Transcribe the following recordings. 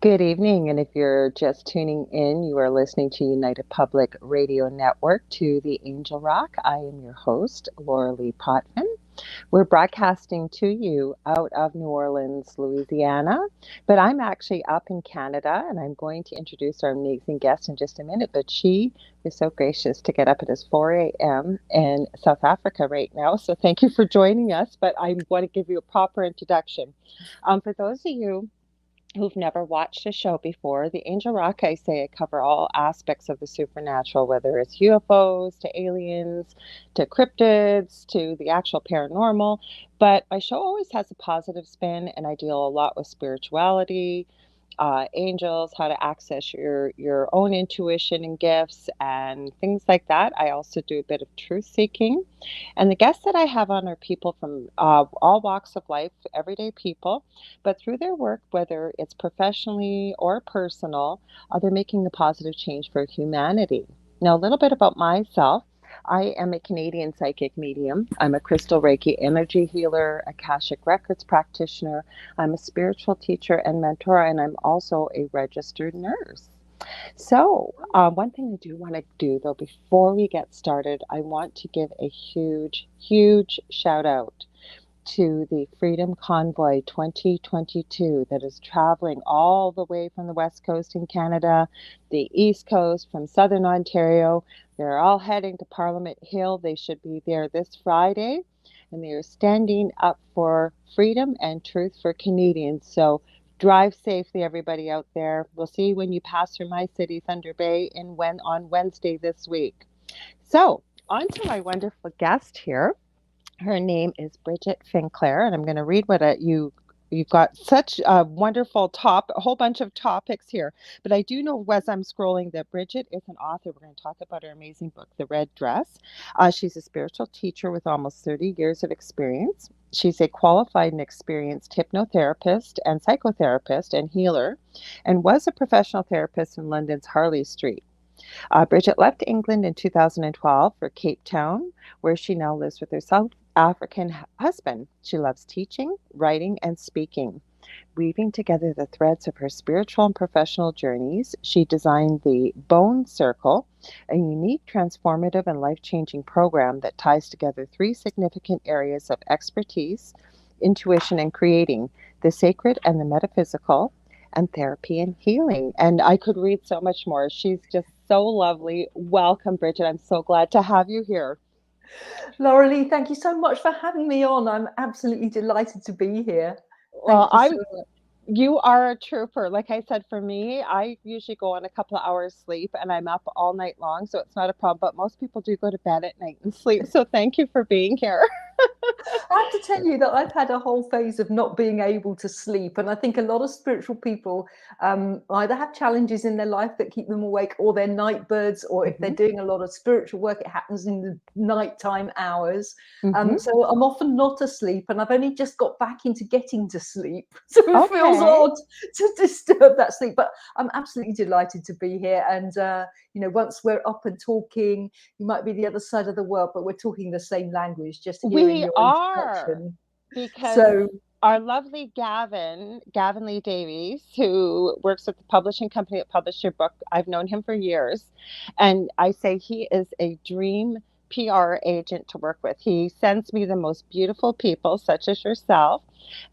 Good evening, and if you're just tuning in, you are listening to United Public Radio Network to the Angel Rock. I am your host, Lorilei Potvin. We're broadcasting to you out of New Orleans, Louisiana, but I'm actually up in Canada, and I'm going to introduce our amazing guest in just a minute. But she is so gracious to get up at 4 a.m. in South Africa right now, so thank you for joining us. But I want to give you a proper introduction. For those of you who've never watched a show before, the Angel Rock, I say I cover all aspects of the supernatural, whether it's UFOs to aliens to cryptids to the actual paranormal. But my show always has a positive spin, and I deal a lot with spirituality, angels, how to access your own intuition and gifts, and things like that. I also do a bit of truth seeking, and the guests that I have on are people from all walks of life, everyday people, but through their work, whether it's professionally or personal, they're making a positive change for humanity. Now, a little bit about myself. I am a Canadian psychic medium. I'm a crystal Reiki energy healer, Akashic Records practitioner. I'm a spiritual teacher and mentor, and I'm also a registered nurse. So, one thing I do want to do though, before we get started, I want to give a huge, huge shout out to the Freedom Convoy 2022 that is traveling all the way from the West Coast in Canada, the East Coast, from Southern Ontario. They're all heading to Parliament Hill. They should be there this Friday, and they are standing up for freedom and truth for Canadians. So drive safely, everybody out there. We'll see you when you pass through my city, Thunder Bay, on Wednesday this week. So, on to my wonderful guest here. Her name is Bridget Finklaire, and I'm going to read what you've got such a wonderful a whole bunch of topics here. But I do know as I'm scrolling that Bridget is an author. We're going to talk about her amazing book, The Red Dress. She's a spiritual teacher with almost 30 years of experience. She's a qualified and experienced hypnotherapist and psychotherapist and healer, and was a professional therapist in London's Harley Street. Bridget left England in 2012 for Cape Town, where she now lives with her South African husband. She loves teaching, writing, and speaking. Weaving together the threads of her spiritual and professional journeys, she designed the Bone Circle, a unique, transformative, and life-changing program that ties together three significant areas of expertise: intuition and creating, the sacred and the metaphysical, and therapy and healing. And I could read so much more. She's just so lovely. Welcome, Bridget. I'm so glad to have you here. Lorilei, thank you so much for having me on. I'm absolutely delighted to be here. Well, Thank you so much. you are a trooper. Like I said, for me, I usually go on a couple of hours sleep and I'm up all night long, so it's not a problem. But most people do go to bed at night and sleep. So thank you for being here. I have to tell you that I've had a whole phase of not being able to sleep. And I think a lot of spiritual people either have challenges in their life that keep them awake, or they're night birds, or if they're doing a lot of spiritual work, it happens in the nighttime hours. So I'm often not asleep, and I've only just got back into getting to sleep. So it feels odd to disturb that sleep. But I'm absolutely delighted to be here. And, once we're up and talking, you might be the other side of the world, but we're talking the same language, just hearing We your are, introduction. because So our lovely Gavin Lee Davies, who works at the publishing company that published your book, I've known him for years. And I say he is a dream PR agent to work with. He sends me the most beautiful people, such as yourself,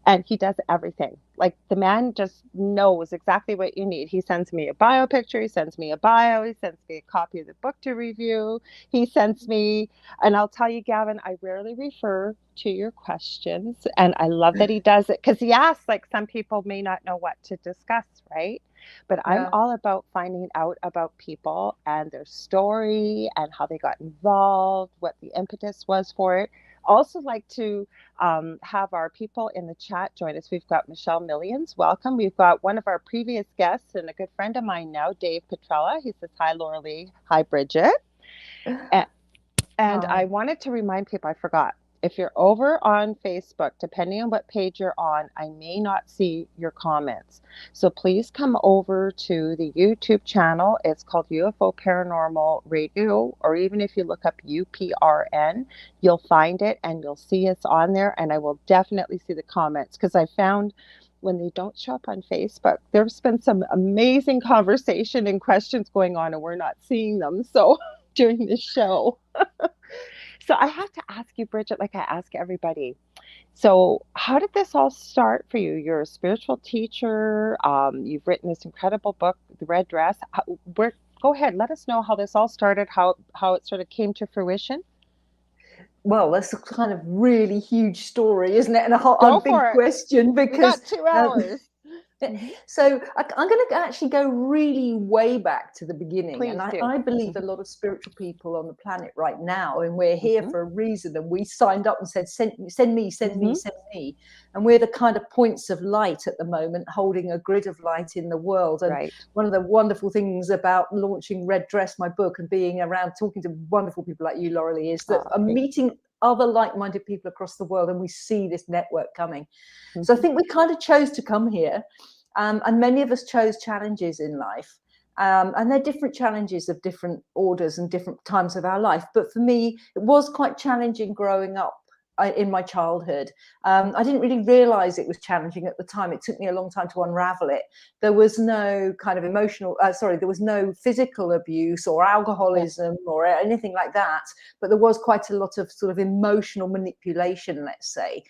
and he does everything. Like, the man just knows exactly what you need. He sends me a bio picture, he sends me a bio, he sends me a copy of the book to review. He sends me, and I'll tell you, Gavin, I rarely refer to your questions, and I love that he does it, because he asks, like, some people may not know what to discuss, right? But I'm yeah. all about finding out about people and their story and how they got involved, what the impetus was for it. Also like to have our people in the chat join us. We've got Michelle Millions. Welcome. We've got one of our previous guests and a good friend of mine now, Dave Petrella. He says, hi, Lorilei. Hi, Bridget. And I wanted to remind people, I forgot, if you're over on Facebook, depending on what page you're on, I may not see your comments. So please come over to the YouTube channel. It's called UFO Paranormal Radio, or even if you look up UPRN, you'll find it and you'll see us on there. And I will definitely see the comments, because I found when they don't show up on Facebook. There's been some amazing conversation and questions going on, and we're not seeing them. So during this show. So I have to ask you, Bridget, like I ask everybody. So how did this all start for you? You're a spiritual teacher. You've written this incredible book, The Red Dress. Go ahead, let us know how this all started, how it sort of came to fruition. Well, that's a kind of really huge story, isn't it? And Go a big for it. question, because We got 2 hours. so I'm going to actually go really way back to the beginning. Please and do. I believe a lot of spiritual people on the planet right now, and we're here for a reason, and we signed up and said, send me. And we're the kind of points of light at the moment, holding a grid of light in the world. And one of the wonderful things about launching Red Dress, my book, and being around talking to wonderful people like you, Lorilei, is that I'm meeting other like-minded people across the world, and we see this network coming. So I think we kind of chose to come here, and many of us chose challenges in life, and they're different challenges of different orders and different times of our life. But for me, it was quite challenging growing up in my childhood. I didn't really realize it was challenging at the time. It took me a long time to unravel it. There was no kind of there was no physical abuse or alcoholism or anything like that, but there was quite a lot of sort of emotional manipulation, let's say.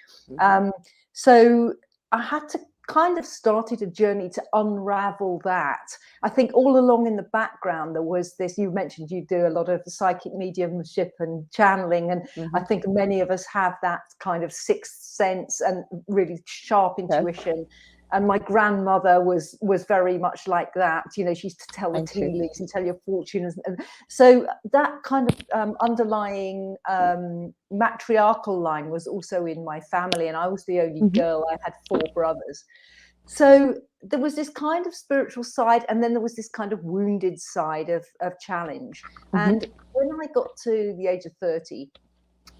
So I had to kind of started a journey to unravel that. I think all along in the background there was this, you mentioned you do a lot of psychic mediumship and channeling, and I think many of us have that kind of sixth sense and really sharp intuition. And my grandmother was very much like that. You know, she used to tell the tea leaves and tell your fortunes. And so that kind of underlying matriarchal line was also in my family. And I was the only girl. I had 4 brothers. So there was this kind of spiritual side, and then there was this kind of wounded side of challenge. And when I got to the age of 30,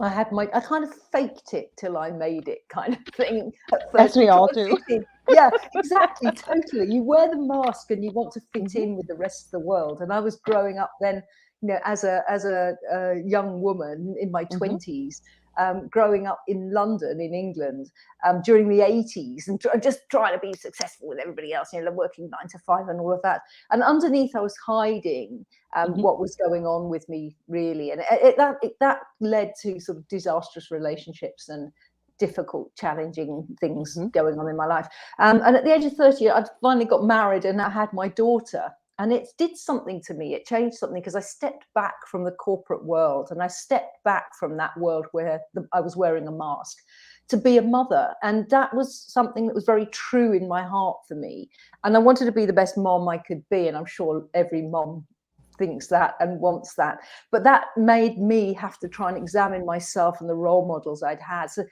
I kind of faked it till I made it, kind of thing. As we all do. Yeah, exactly, totally. You wear the mask and you want to fit in with the rest of the world. And I was growing up then, you know, as a young woman in my 20s, growing up in London, in England, during the 80s, and just trying to be successful with everybody else, you know, working 9 to 5 and all of that. And underneath, I was hiding what was going on with me, really. And that led to sort of disastrous relationships and difficult, challenging things going on in my life. And at the age of 30, I'd finally got married and I had my daughter. And it did something to me. It changed something, because I stepped back from the corporate world, and I stepped back from that world where I was wearing a mask to be a mother. And that was something that was very true in my heart for me. And I wanted to be the best mom I could be. And I'm sure every mom thinks that and wants that. But that made me have to try and examine myself and the role models I'd had. So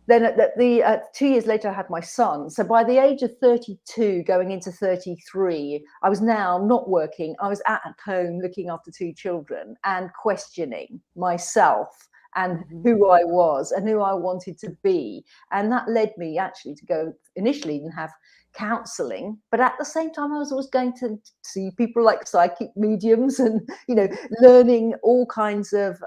then 2 years later, I had my son. So by the age of 32, going into 33, I was now not working. I was at home looking after 2 children and questioning myself and who I was and who I wanted to be. And that led me actually to go initially and have counseling, but at the same time I was always going to see people like psychic mediums and, you know, learning all kinds of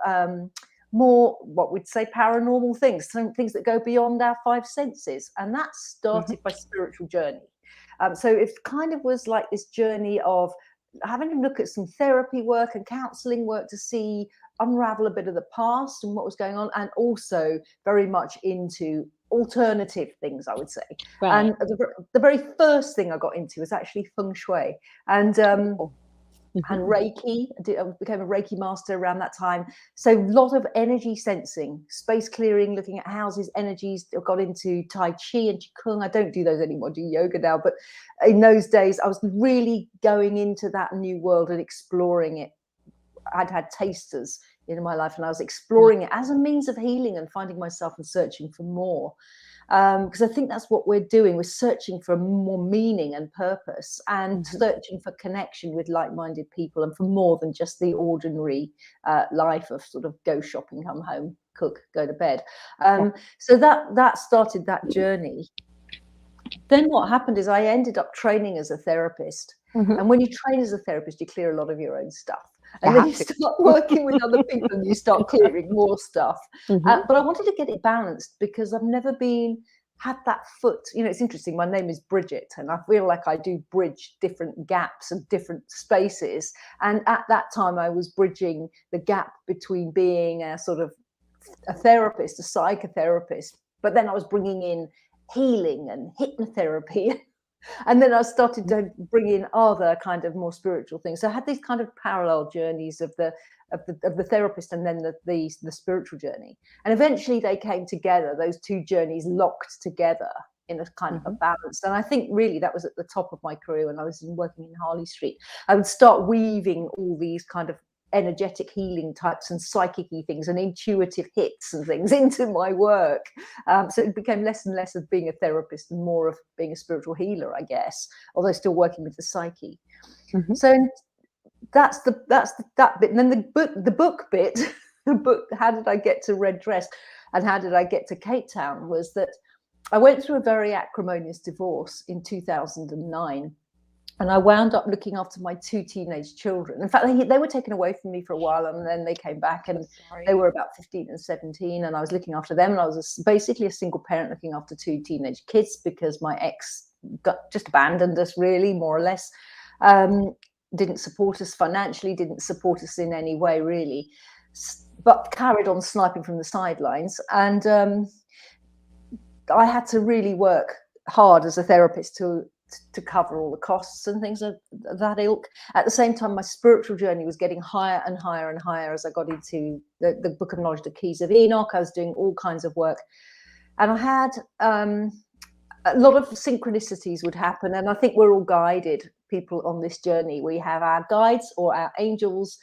more, what we'd say, paranormal things, some things that go beyond our 5 senses. And that started my spiritual journey. So it kind of was like this journey of having to look at some therapy work and counseling work to unravel a bit of the past and what was going on, and also very much into alternative things, I would say. And the very first thing I got into was actually feng shui and Reiki. I became a Reiki master around that time. So a lot of energy sensing, space clearing, looking at houses, energies. I got into Tai Chi and Qigong. I don't do those anymore, I do yoga now. But in those days, I was really going into that new world and exploring it. I'd had tasters in my life, and I was exploring it as a means of healing and finding myself and searching for more. Because I think that's what we're doing. We're searching for more meaning and purpose, and searching for connection with like-minded people, and for more than just the ordinary life of sort of go shopping, come home, cook, go to bed. So that started that journey. Then what happened is I ended up training as a therapist. And when you train as a therapist, you clear a lot of your own stuff. And then you start working with other people and you start clearing more stuff. But I wanted to get it balanced, because I've never been had that foot. It's interesting. My name is Bridget, and I feel like I do bridge different gaps and different spaces. And at that time, I was bridging the gap between being a sort of a therapist, a psychotherapist, but then I was bringing in healing and hypnotherapy. And then I started to bring in other kind of more spiritual things. So I had these kind of parallel journeys of the therapist and then the spiritual journey. And eventually they came together, those two journeys locked together in a kind of a balance. And I think really that was at the top of my career when I was working in Harley Street. I would start weaving all these kind of energetic healing types and psychic-y things and intuitive hits and things into my work. So it became less and less of being a therapist and more of being a spiritual healer, I guess, although still working with the psyche. So that's that bit. And then the book bit, the book, how did I get to Red Dress and how did I get to Cape Town, was that I went through a very acrimonious divorce in 2009. And I wound up looking after my two teenage children. In fact, they were taken away from me for a while, and then they came back, and they were about 15 and 17, and I was looking after them. And I was basically a single parent looking after two teenage kids because my ex just abandoned us, really, more or less. Didn't support us financially, didn't support us in any way, really, but carried on sniping from the sidelines. And I had to really work hard as a therapist to cover all the costs and things of that ilk. At the same time, my spiritual journey was getting higher and higher and higher as I got into the Book of Knowledge, the Keys of Enoch. I was doing all kinds of work. And I had a lot of synchronicities would happen. And I think we're all guided people on this journey. We have our guides or our angels,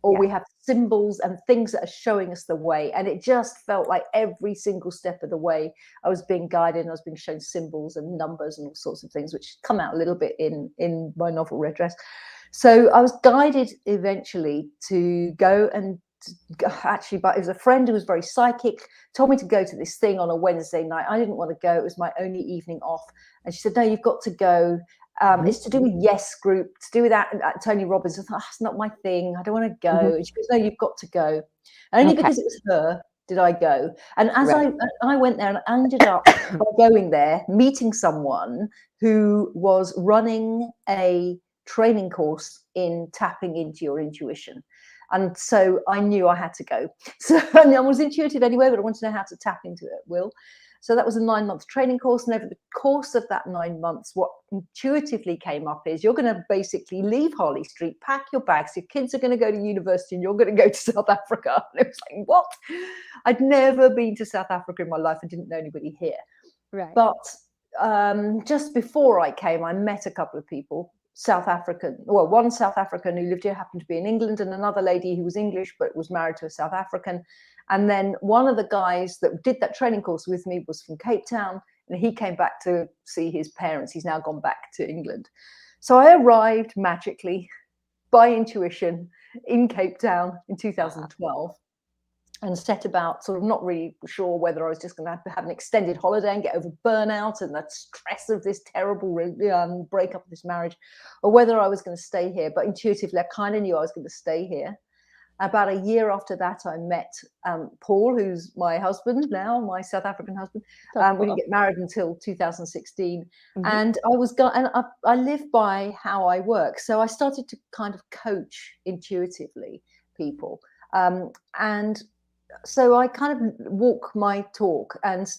or we have symbols and things that are showing us the way. And it just felt like every single step of the way I was being guided, and I was being shown symbols and numbers and all sorts of things, which come out a little bit in my novel Red Dress. So I was guided eventually to go and actually, but it was a friend who was very psychic, told me to go to this thing on a Wednesday night. I didn't want to go. It was my only evening off. And she said, no, you've got to go. It's to do with Yes Group, to do with that Tony Robbins. I thought, it's not my thing. I don't want to go. And she goes, no, you've got to go. And only because it was her did I go. And as I went there, and I ended up by going there, meeting someone who was running a training course in tapping into your intuition. And so I knew I had to go. So I was intuitive anyway, but I wanted to know how to tap into it at will. So that was a 9-month training course. And over the course of that 9 months, what intuitively came up is you're going to basically leave Harley Street, pack your bags, your kids are going to go to university, and you're going to go to South Africa. And it was like, what? I'd never been to South Africa in my life. I didn't know anybody here. Right. But just before I came, I met a couple of people. South African, well, one South African who lived here happened to be in England, and another lady who was English but was married to a South African. And then one of the guys that did that training course with me was from Cape Town, and he came back to see his parents. He's now gone back to England. So I arrived magically by intuition in Cape Town in 2012. And set about sort of not really sure whether I was just going to have an extended holiday and get over burnout and the stress of this terrible breakup of this marriage, or whether I was going to stay here. But intuitively, I kind of knew I was going to stay here. About a year after that, I met Paul, who's my husband now, my South African husband. We didn't get married until 2016. And I live by how I work. So I started to kind of coach intuitively people. And so I kind of walk my talk, and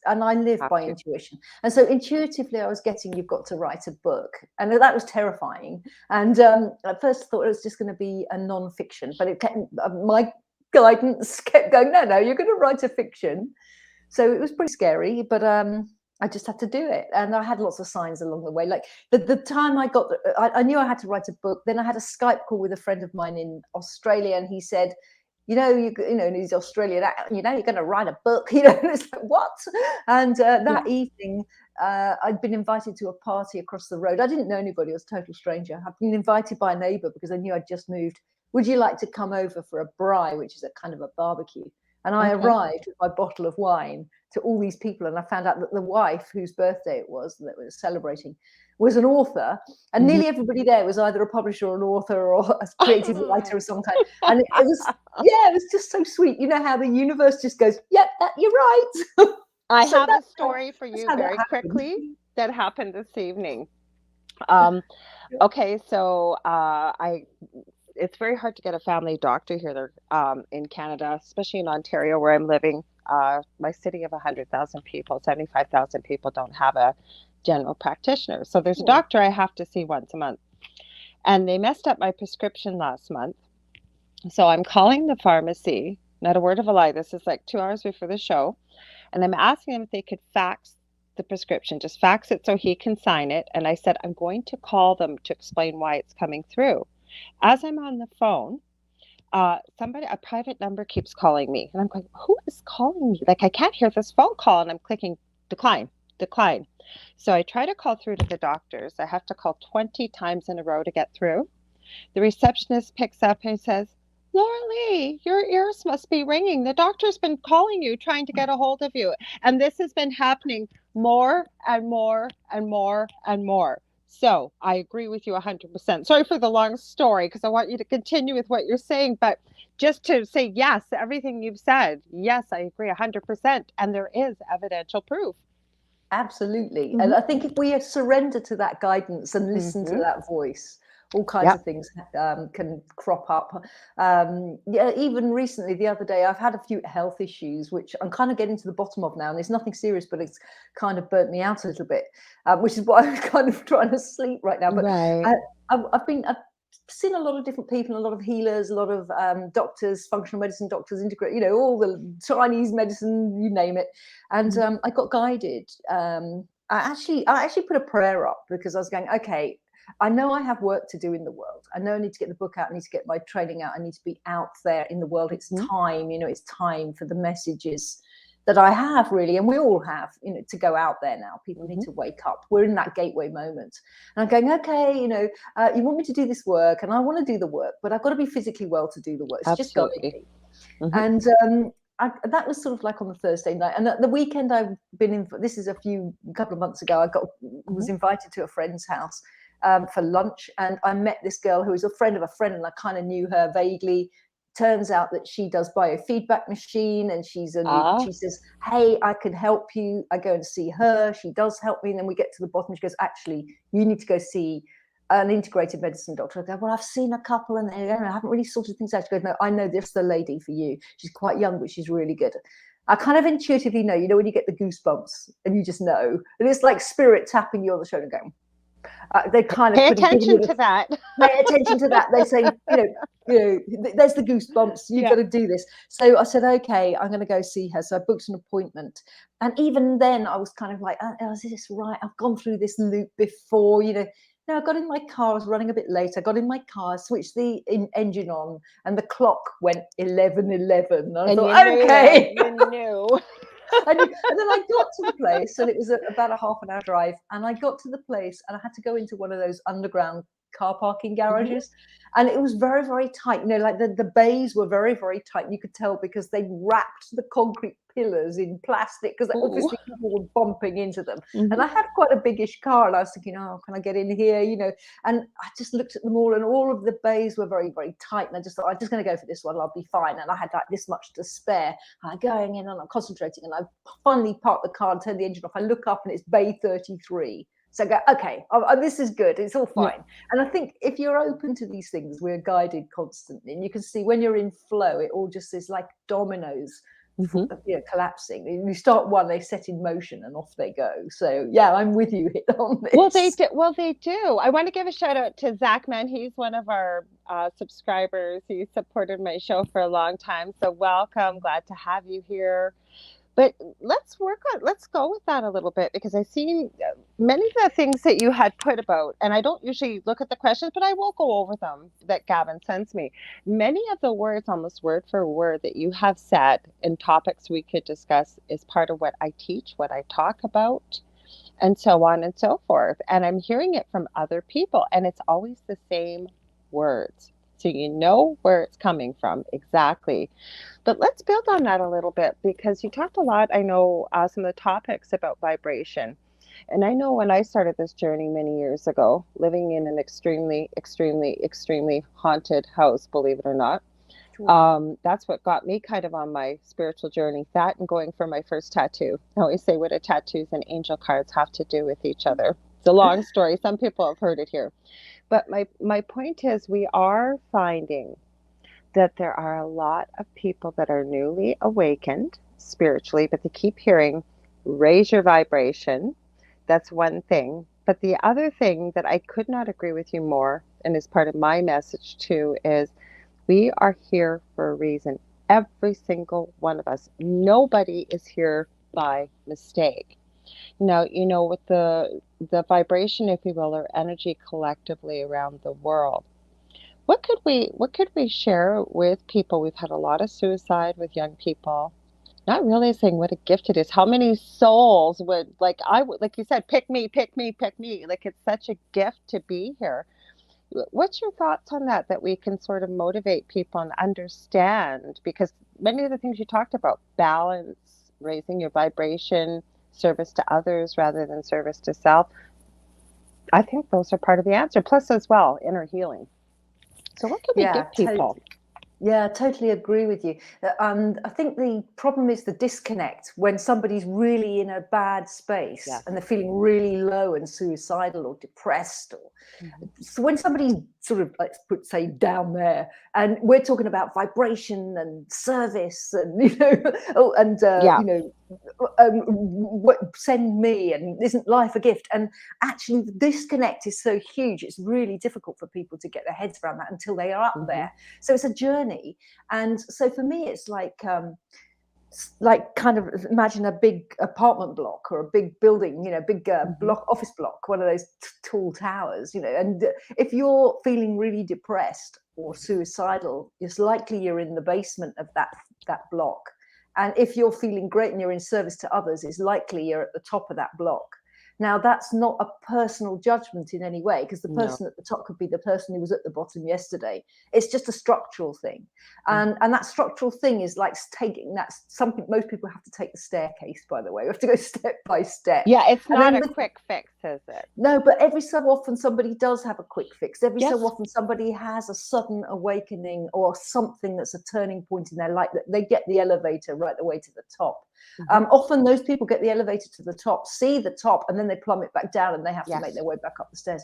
I live by intuition. And so intuitively I was getting, you've got to write a book. And that was terrifying. And at first I thought it was just going to be a non-fiction, but my guidance kept going, no, you're going to write a fiction. So it was pretty scary, but I just had to do it. And I had lots of signs along the way. Like the time I knew I had to write a book. Then I had a Skype call with a friend of mine in Australia, and he said, and he's Australian, you're going to write a book, and it's like, what? And that evening, I'd been invited to a party across the road. I didn't know anybody, I was a total stranger. I'd been invited by a neighbour because I knew I'd just moved. Would you like to come over for a braai, which is a kind of a barbecue? And I arrived with my bottle of wine to all these people, and I found out that the wife, whose birthday it was that we were celebrating, was an author, and nearly everybody there was either a publisher or an author or a creative writer of some kind. And it was just so sweet. You know how the universe just goes, yep, you're right. I So have a story for that's you how that very happened. quickly that happened this evening. Um, okay, so it's very hard to get a family doctor here. They're in Canada, especially in Ontario, where I'm living. My city of 100,000 people, 75,000 people don't have a general practitioner. So there's a Oh, doctor I have to see once a month. And they messed up my prescription last month. So I'm calling the pharmacy, not a word of a lie. This is like 2 hours before the show. And I'm asking them if they could fax the prescription, just fax it so he can sign it. And I said, I'm going to call them to explain why it's coming through. As I'm on the phone, a private number keeps calling me. And I'm going, who is calling me? Like, I can't hear this phone call. And I'm clicking decline, decline. So I try to call through to the doctors. I have to call 20 times in a row to get through. The receptionist picks up and says, Lorilei, your ears must be ringing. The doctor's been calling you, trying to get a hold of you. And this has been happening more and more and more and more. So I agree with you 100%. Sorry for the long story because I want you to continue with what you're saying. But just to say yes, everything you've said, yes, I agree 100%. And there is evidential proof. absolutely. And Mm-hmm. I think if we surrender to that guidance and listen to Mm-hmm. that voice, all kinds Yep. of things can crop up. Yeah, even recently, the other day, I've had a few health issues, which I'm kind of getting to the bottom of now. And it's nothing serious, but it's kind of burnt me out a little bit, which is why I'm kind of trying to sleep right now. But Right. I've seen a lot of different people, a lot of healers, a lot of doctors, functional medicine doctors, integrate, all the Chinese medicine, you name it. And I got guided. I actually put a prayer up because I was going, okay, I know I have work to do in the world. I know I need to get the book out. I need to get my training out. I need to be out there in the world. It's Mm-hmm. time, it's time for the messages that I have, really, and we all have, to go out there now. People need to wake up. We're in that gateway moment. And I'm going, okay, you want me to do this work, and I want to do the work, but I've got to be physically well to do the work. It's just got to Absolutely. be. And that was sort of like on the Thursday night. And the weekend I've been in, this is a couple of months ago, I was invited to a friend's house for lunch. And I met this girl who was a friend of a friend, and I kind of knew her vaguely. Turns out that she does biofeedback machine, and she says, hey, I can help you. I go and see her. She does help me. And then we get to the bottom. She goes, actually, you need to go see an integrated medicine doctor. I go, well, I've seen a couple and I haven't really sorted things out. She goes, no, I know this is the lady for you. She's quite young, but she's really good. I kind of intuitively know, when you get the goosebumps and you just know. And it's like spirit tapping you on the shoulder and going, they kind of Pay giving attention you to that. pay attention to that. They say, there's the goosebumps. You've got to do this. So I said, okay, I'm going to go see her. So I booked an appointment. And even then I was kind of like, oh, is this right? I've gone through this loop before, No, I got in my car. I was running a bit late. I got in my car, switched the engine on, and the clock went 11:11. I thought, okay. You knew. And then I got to the place, and it was about a half an hour drive. And I got to the place, and I had to go into one of those underground car parking garages. And it was very, very tight. Like the bays were very, very tight. You could tell because they wrapped the concrete pillars in plastic because obviously people were bumping into them. And I had quite a biggish car, and I was thinking, oh, can I get in here? And I just looked at them all, and all of the bays were very, very tight. And I just thought, I'm just going to go for this one. I'll be fine. And I had like this much to spare. I'm going in and I'm concentrating, and I finally parked the car and turned the engine off. I look up and it's bay 33. So I go, okay, this is good. It's all fine. Yeah. And I think if you're open to these things, we're guided constantly. And you can see when you're in flow, it all just is like dominoes collapsing. You start one, they set in motion, and off they go. So yeah, I'm with you on this. Well, they do. I want to give a shout out to Zach Man. He's one of our subscribers. He supported my show for a long time. So welcome. Glad to have you here. But let's go with that a little bit, because I've seen many of the things that you had put about, and I don't usually look at the questions, but I will go over them that Gavin sends me. Many of the words, almost word for word, that you have said in topics we could discuss is part of what I teach, what I talk about, and so on and so forth. And I'm hearing it from other people, and it's always the same words. So you know where it's coming from exactly. But let's build on that a little bit, because you talked a lot, I know, some of the topics about vibration. And I know when I started this journey many years ago, living in an extremely, extremely, extremely haunted house, believe it or not, That's what got me kind of on my spiritual journey. That and going for my first tattoo. I always say what do tattoos and angel cards have to do with each other. It's a long story. Some people have heard it here. But my point is we are finding that there are a lot of people that are newly awakened spiritually, but they keep hearing, raise your vibration. That's one thing. But the other thing that I could not agree with you more, and is part of my message too, is we are here for a reason. Every single one of us. Nobody is here by mistake. Now, with the vibration, if you will, or energy collectively around the world, what could we share with people? We've had a lot of suicide with young people, not realizing what a gift it is. How many souls would, like you said, pick me, pick me, pick me. Like, it's such a gift to be here. What's your thoughts on that, that we can sort of motivate people and understand? Because many of the things you talked about, balance, raising your vibration, service to others rather than service to self, I think those are part of the answer. Plus, as well, inner healing. So what can we give people? Yeah, I totally agree with you. And I think the problem is the disconnect when somebody's really in a bad space and they're feeling really low and suicidal or depressed. So when somebody's sort of, let's say, down there, and we're talking about vibration and service and, send me, and isn't life a gift? And actually the disconnect is so huge, it's really difficult for people to get their heads around that until they are up there. So it's a journey. And so for me, it's like kind of imagine a big apartment block or a big building, big block, office block, one of those tall towers, and if you're feeling really depressed or suicidal, it's likely you're in the basement of that block. And if you're feeling great and you're in service to others, it's likely you're at the top of that block. Now, that's not a personal judgment in any way, because the person at the top could be the person who was at the bottom yesterday. It's just a structural thing. And that structural thing is like that's something most people have to take the staircase, by the way. We have to go step by step. Yeah, it's not a quick fix, is it? No, but every so often somebody does have a quick fix. Every so often somebody has a sudden awakening or something that's a turning point in their life, that they get the elevator right the way to the top. Often those people get the elevator to the top, see the top, and then they plummet back down and they have to make their way back up the stairs.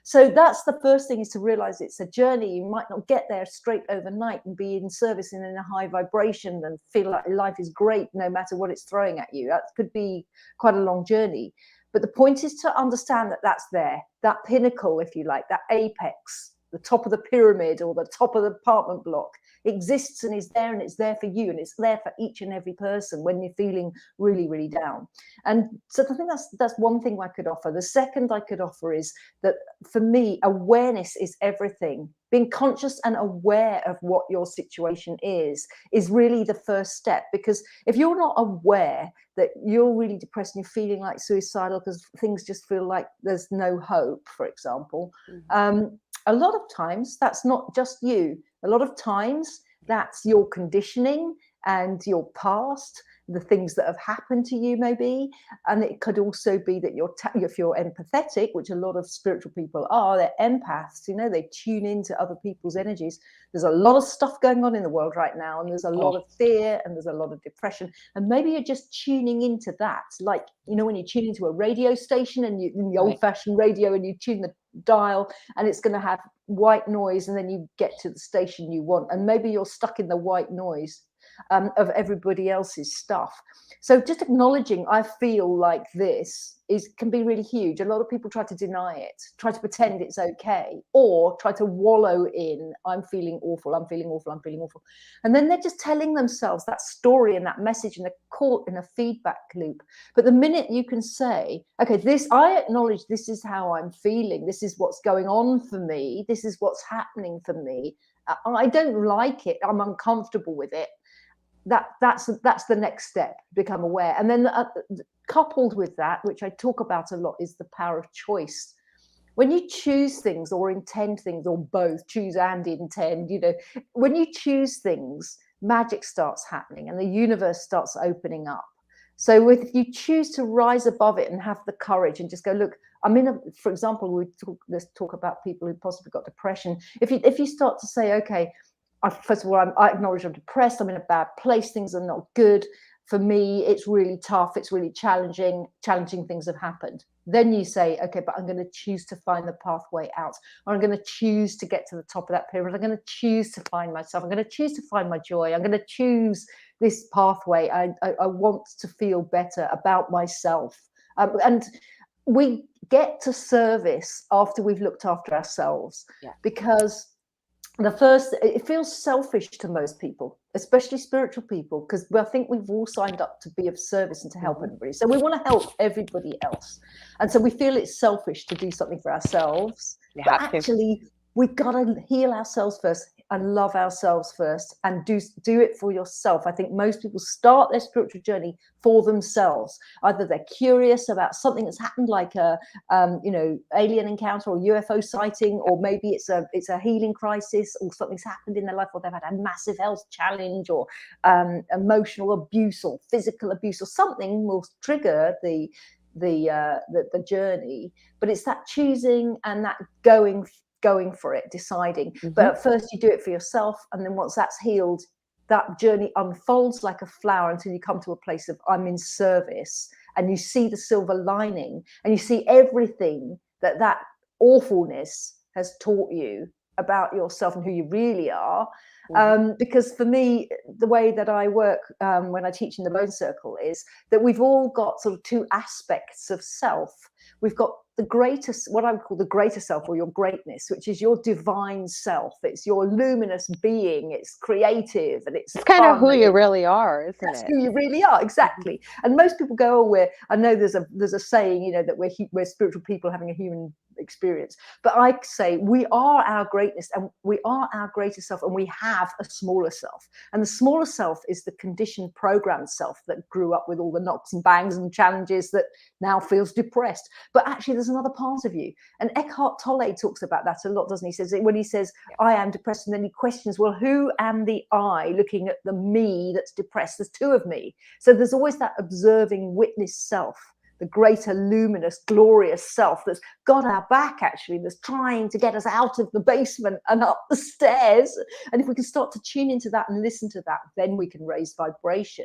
So that's the first thing, is to realize it's a journey. You might not get there straight overnight and be in service and in a high vibration and feel like life is great no matter what it's throwing at you. That could be quite a long journey. But the point is to understand that that's there, that pinnacle, if you like, that apex, the top of the pyramid or the top of the apartment block exists and is there, and it's there for you, and it's there for each and every person when you're feeling really, really down. And so I think that's one thing I could offer. The second I could offer is that, for me, awareness is everything. Being conscious and aware of what your situation is really the first step, because if you're not aware that you're really depressed and you're feeling like suicidal because things just feel like there's no hope, for example, a lot of times that's not just you. A lot of times that's your conditioning and your past, the things that have happened to you maybe. And it could also be that if you're empathetic, which a lot of spiritual people are, they're empaths, they tune into other people's energies. There's a lot of stuff going on in the world right now, and there's a lot of fear and there's a lot of depression. And maybe you're just tuning into that. Like, when you tune into a radio station and in the old-fashioned radio, and you tune the dial and it's going to have white noise, and then you get to the station you want, and maybe you're stuck in the white noise of everybody else's stuff. So just acknowledging I feel like this can be really huge. A lot of people try to deny it, try to pretend it's okay, or try to wallow in, I'm feeling awful, I'm feeling awful, I'm feeling awful. And then they're just telling themselves that story and that message, and they're caught in a feedback loop. But the minute you can say, okay, I acknowledge this is how I'm feeling, this is what's going on for me, this is what's happening for me, I don't like it, I'm uncomfortable with it. That's the next step, become aware. And then coupled with that, which I talk about a lot, is the power of choice. When you choose things or intend things, or both, choose and intend, when you choose things, magic starts happening and the universe starts opening up. So if you choose to rise above it and have the courage and just go, look, for example, let's talk about people who possibly got depression. If you start to say, okay, first of all, I acknowledge I'm depressed. I'm in a bad place. Things are not good for me. It's really tough. It's really challenging. Challenging things have happened. Then you say, okay, but I'm going to choose to find the pathway out, or I'm going to choose to get to the top of that pyramid. I'm going to choose to find myself. I'm going to choose to find my joy. I'm going to choose this pathway. I want to feel better about myself. And we get to service after we've looked after ourselves, because it feels selfish to most people, especially spiritual people, because I think we've all signed up to be of service and to help everybody. So we want to help everybody else. And so we feel it's selfish to do something for ourselves. But actually, we've got to heal ourselves first and love ourselves first, and do it for yourself. I think most people start their spiritual journey for themselves. Either they're curious about something that's happened, like a alien encounter or UFO sighting, or maybe it's a healing crisis, or something's happened in their life, or they've had a massive health challenge, or emotional abuse or physical abuse, or something will trigger the journey. But it's that choosing and that going for it, deciding. But at first you do it for yourself, and then once that's healed, that journey unfolds like a flower until you come to a place of I'm in service, and you see the silver lining, and you see everything that awfulness has taught you about yourself and who you really are. Because for me, the way that I work when I teach in the Bone Circle is that we've all got sort of two aspects of self. We've got the greatest, what I would call the greater self, or your greatness, which is your divine self. It's your luminous being. It's creative, and it's kind of who you really are, isn't it? That's who you really are, exactly. And most people go, "Oh, I know there's a saying, that we're spiritual people having a human experience." But I say we are our greatness, and we are our greater self, and we have a smaller self. And the smaller self is the conditioned, programmed self that grew up with all the knocks and bangs and challenges, that now feels depressed. But actually, there's another part of you. And Eckhart Tolle talks about that a lot, doesn't he? When he says, I am depressed, and then he questions, well, who am the I looking at the me that's depressed? There's two of me. So there's always that observing witness self, the greater, luminous, glorious self that's got our back, actually, that's trying to get us out of the basement and up the stairs. And if we can start to tune into that and listen to that, then we can raise vibration.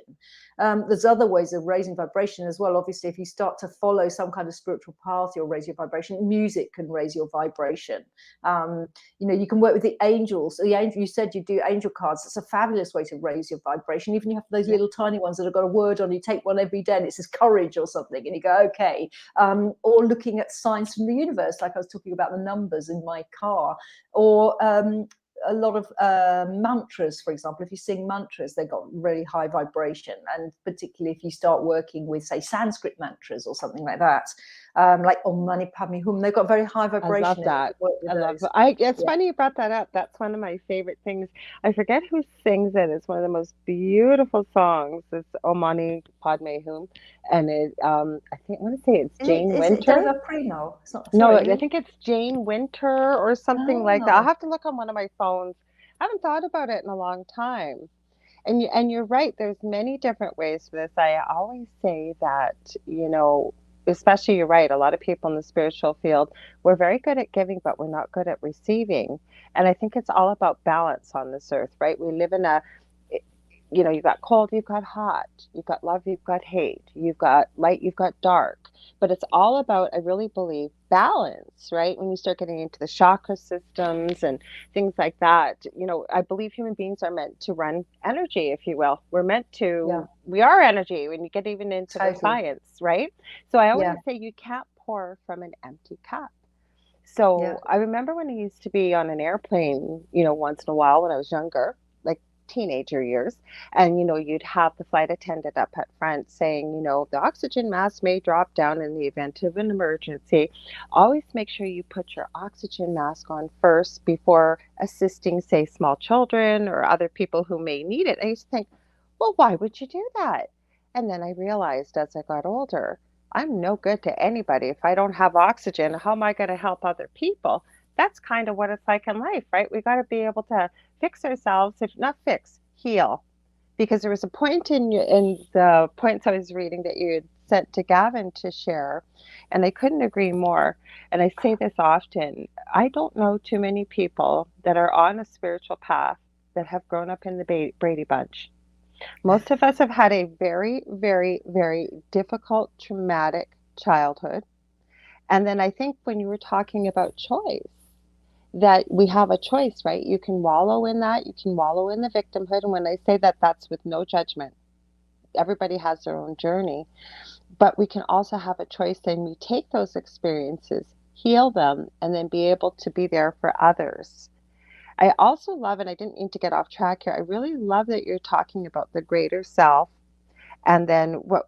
There's other ways of raising vibration as well. Obviously, if you start to follow some kind of spiritual path, you'll raise your vibration. Music can raise your vibration. You can work with the angels. You said you do angel cards. That's a fabulous way to raise your vibration. Even if you have those little tiny ones that have got a word on, you take one every day and it says courage or something, and you go, okay. Or looking at signs from the universe, like I was talking about the numbers in my car, or a lot of mantras, for example. If you sing mantras, they've got really high vibration, and particularly if you start working with, say, Sanskrit mantras or something like that, like Om Mani Padme Hum, they've got very high vibration. I love that. It's funny you brought that up. That's one of my favorite things. I forget who sings it. It's one of the most beautiful songs. It's Om Mani Padme Hum, and I want to say it's Jane Winter. It's not, no, I think it's Jane Winter or something like that. I'll have to look on one of my phones. I haven't thought about it in a long time. And you're right. There's many different ways for this. I always say that, especially, you're right, a lot of people in the spiritual field, we're very good at giving, but we're not good at receiving. And I think it's all about balance on this earth, right? We live in you've got cold, you've got hot, you've got love, you've got hate, you've got light, you've got dark. But it's all about, I really believe, balance, right? When you start getting into the chakra systems and things like that, I believe human beings are meant to run energy, if you will. We're meant to, we are energy when you get even into the science, right? So I always say you can't pour from an empty cup. So I remember when I used to be on an airplane, once in a while when I was younger, like teenager years, and you'd have the flight attendant up at front saying, the oxygen mask may drop down in the event of an emergency. Always make sure you put your oxygen mask on first before assisting, say, small children or other people who may need it. I used to think, well, why would you do that? And then I realized as I got older, I'm no good to anybody. If I don't have oxygen, how am I going to help other people? That's kind of what it's like in life, right? We got to be able to fix ourselves, if not fix, heal. Because there was a point in the points I was reading that you had sent to Gavin to share, and I couldn't agree more. And I say this often, I don't know too many people that are on a spiritual path that have grown up in the Brady Bunch. Most of us have had a very, very, very difficult, traumatic childhood. And then I think when you were talking about choice, that we have a choice, right? You can wallow in that, you can wallow in the victimhood. And when I say that, that's with no judgment. Everybody has their own journey. But we can also have a choice, and we take those experiences, heal them, and then be able to be there for others. I also love, and I didn't mean to get off track here, I really love that you're talking about the greater self and then what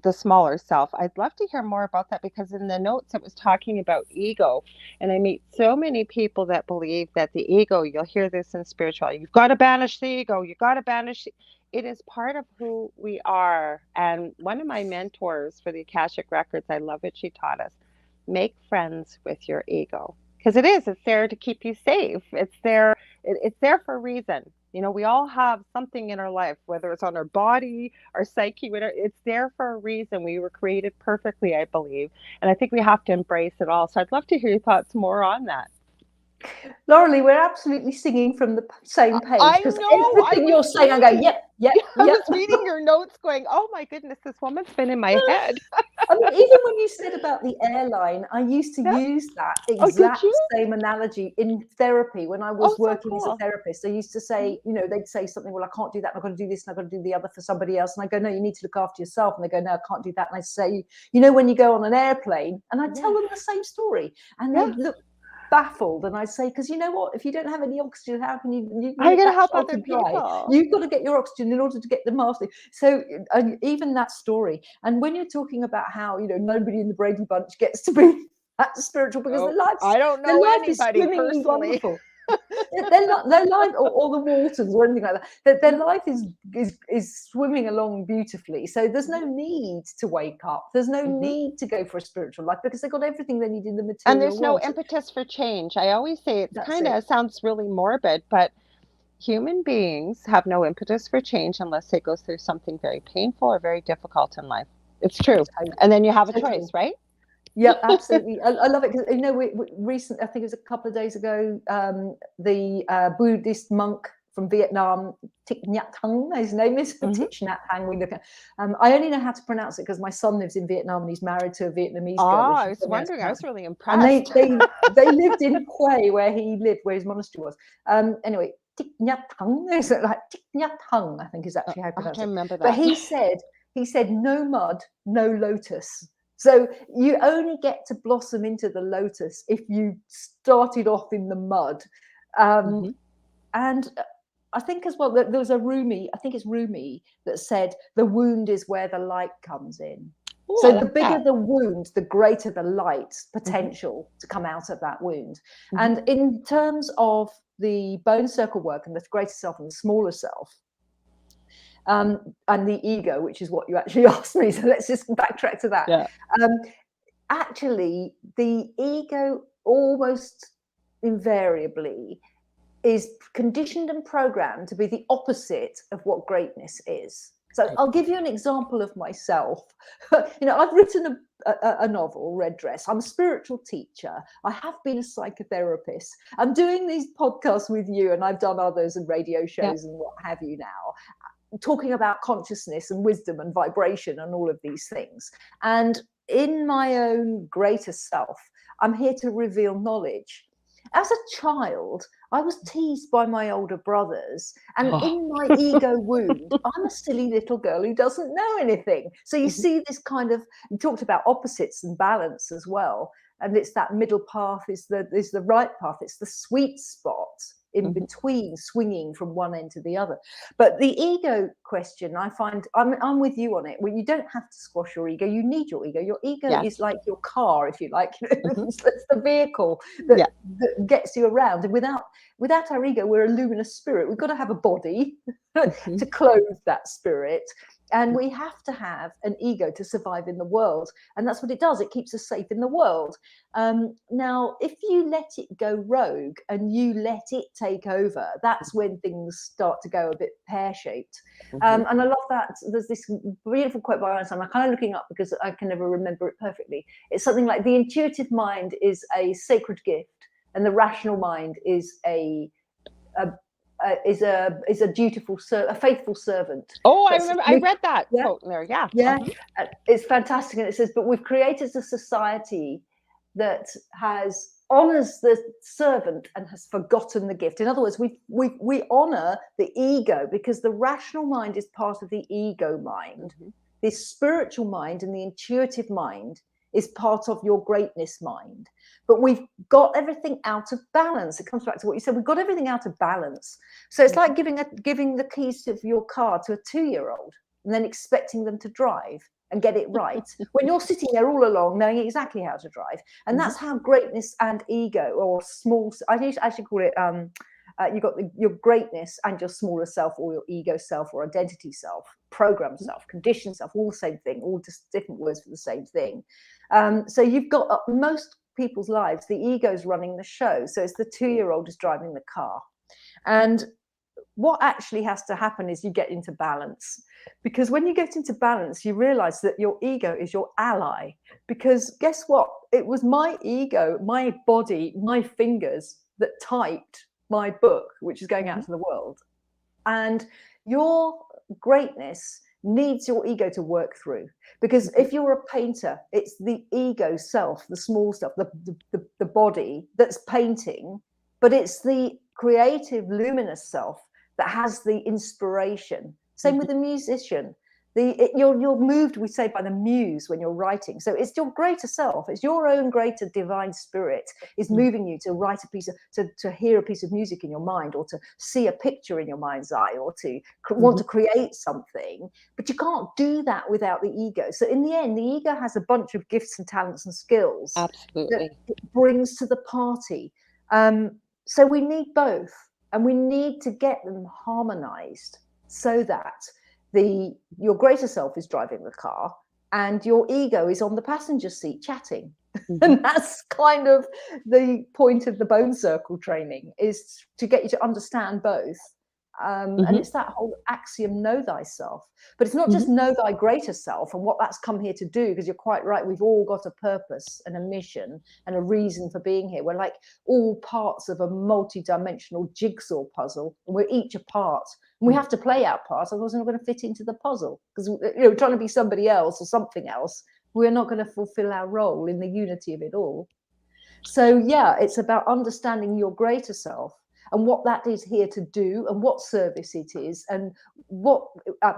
the smaller self. I'd love to hear more about that, because in the notes it was talking about ego, and I meet so many people that believe that the ego, you'll hear this in spirituality, you've got to banish the ego, you got to banish it. Is part of who we are. And one of my mentors for the Akashic Records, I love what she taught us: make friends with your ego, because it's there to keep you safe. It's there for a reason. We all have something in our life, whether it's on our body, our psyche, whatever. It's there for a reason. We were created perfectly, I believe. And I think we have to embrace it all. So I'd love to hear your thoughts more on that. Lorilei, we're absolutely singing from the same page, I because know. everything you're saying, I go, yep. I was reading your notes going, oh my goodness, this woman's been in my head. I mean, even when you said about the airline, I used to use that exact same analogy in therapy when I was working as a therapist. I used to say, they'd say something, well, I can't do that, I've got to do this, and I've got to do the other for somebody else. And I go, no, you need to look after yourself. And they go, no, I can't do that. And I say, when you go on an airplane, and I tell them the same story, and they look baffled, and I say, because you know what, if you don't have any oxygen, how can you how are you going to help other people? You've got to get your oxygen in order to get the mask. So even that story. And when you're talking about how nobody in the Brady Bunch gets to be that spiritual, because I don't know anybody personally. Wonderful. Their life, or the Waltons or anything like that, their life is swimming along beautifully. So there's no need to wake up. There's no need to go for a spiritual life, because they've got everything they need in the material world. And there's no impetus for change. I always say it kind of sounds really morbid, but human beings have no impetus for change unless they go through something very painful or very difficult in life. It's true. And then you have a choice, right? Yeah, absolutely. I love it, because we recently, I think it was a couple of days ago, the Buddhist monk from Vietnam, Thich Nhat Hanh, his name is Thich Nhat Hanh. We look at. I only know how to pronounce it because my son lives in Vietnam and he's married to a Vietnamese girl. I was wondering. I was really impressed. And they lived in Hue, where he lived, where his monastery was. Anyway, Thich Nhat Hanh, is like Thich Nhat Hanh, I think is actually how you pronounce it. I remember that. But he said, no mud, no lotus. So you only get to blossom into the lotus if you started off in the mud. And I think as well that there was a Rumi, I think it's Rumi, that said the wound is where the light comes in. Ooh, so the bigger the wound, the greater the light potential to come out of that wound. And in terms of the bone circle work and the greater self and the smaller self, and the ego, which is what you actually asked me, so let's just backtrack to that. Actually, the ego almost invariably is conditioned and programmed to be the opposite of what greatness is. So I'll give you an example of myself. I've written a novel, Red Dress. I'm a spiritual teacher. I have been a psychotherapist. I'm doing these podcasts with you, and I've done others and radio shows and what have you now, talking about consciousness and wisdom and vibration and all of these things. And in my own greater self, I'm here to reveal knowledge. As a child, I was teased by my older brothers, and in my ego wound, I'm a silly little girl who doesn't know anything. So you see this kind of, you talked about opposites and balance as well, and it's that middle path is the right path. It's the sweet spot in between, swinging from one end to the other. But the ego question, I find, I'm with you on it. Well, you don't have to squash your ego. You need your ego. Your ego is like your car, if you like. It's the vehicle that gets you around. And without our ego, we're a luminous spirit. We've got to have a body to clothe that spirit. And we have to have an ego to survive in the world. And that's what it does. It keeps us safe in the world. Now, if you let it go rogue and you let it take over, that's when things start to go a bit pear-shaped. And I love that. There's this beautiful quote by Einstein. I'm kind of looking up because I can never remember it perfectly. It's something like, the intuitive mind is a sacred gift and the rational mind is a is a dutiful, a faithful servant. Oh, I remember. I read that quote in there. Yeah. Yeah. It's fantastic. And it says, but we've created a society that honors the servant and has forgotten the gift. In other words, we honor the ego because the rational mind is part of the ego mind. The spiritual mind and the intuitive mind is part of your greatness mind. But we've got everything out of balance. It comes back to what you said. We've got everything out of balance. So it's like giving the keys of your car to a 2-year-old and then expecting them to drive and get it right when you're sitting there all along knowing exactly how to drive. And that's how greatness and ego, or small, I actually call it, you've got your greatness and your smaller self, or your ego self, or identity self, program self, conditioned self, all the same thing, all just different words for the same thing. So you've got most people's lives, the ego's running the show. So it's the 2-year-old is driving the car. And what actually has to happen is you get into balance, because when you get into balance, you realize that your ego is your ally. Because guess what? It was my ego, my body, my fingers that typed my book, which is going out to the world. And your greatness needs your ego to work through, because if you're a painter, it's the ego self, the small stuff, the body that's painting, but it's the creative luminous self that has the inspiration. Same with the musician. You're moved, we say, by the muse when you're writing. So it's your greater self, it's your own greater divine spirit is moving you to write a piece of, to hear a piece of music in your mind, or to see a picture in your mind's eye, or to want to create something. But you can't do that without the ego. So in the end, the ego has a bunch of gifts and talents and skills that it brings to the party. So we need both, and we need to get them harmonized so that your greater self is driving the car and your ego is on the passenger seat chatting. And that's kind of the point of the bone circle training, is to get you to understand both. And it's that whole axiom, know thyself. But it's not just know thy greater self and what that's come here to do, because you're quite right. We've all got a purpose and a mission and a reason for being here. We're like all parts of a multi-dimensional jigsaw puzzle, and we're each a part. And we have to play our part, otherwise we're not going to fit into the puzzle. Because trying to be somebody else or something else, we're not going to fulfill our role in the unity of it all. So yeah, it's about understanding your greater self and what that is here to do, and what service it is, and what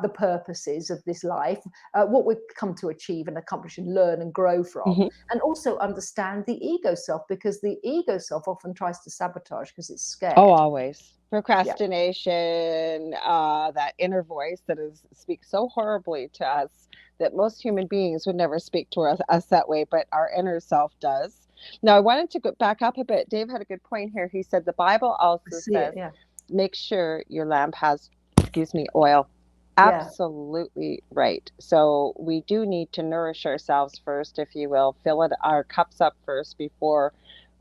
the purpose is of this life, what we've come to achieve and accomplish and learn and grow from. And also understand the ego self, because the ego self often tries to sabotage because it's scared. Oh, always. Procrastination, that inner voice that speaks so horribly to us that most human beings would never speak to us that way, but our inner self does. Now, I wanted to go back up a bit. Dave had a good point here. He said the Bible also says, make sure your lamp has, oil. Absolutely right. So we do need to nourish ourselves first, if you will, fill our cups up first before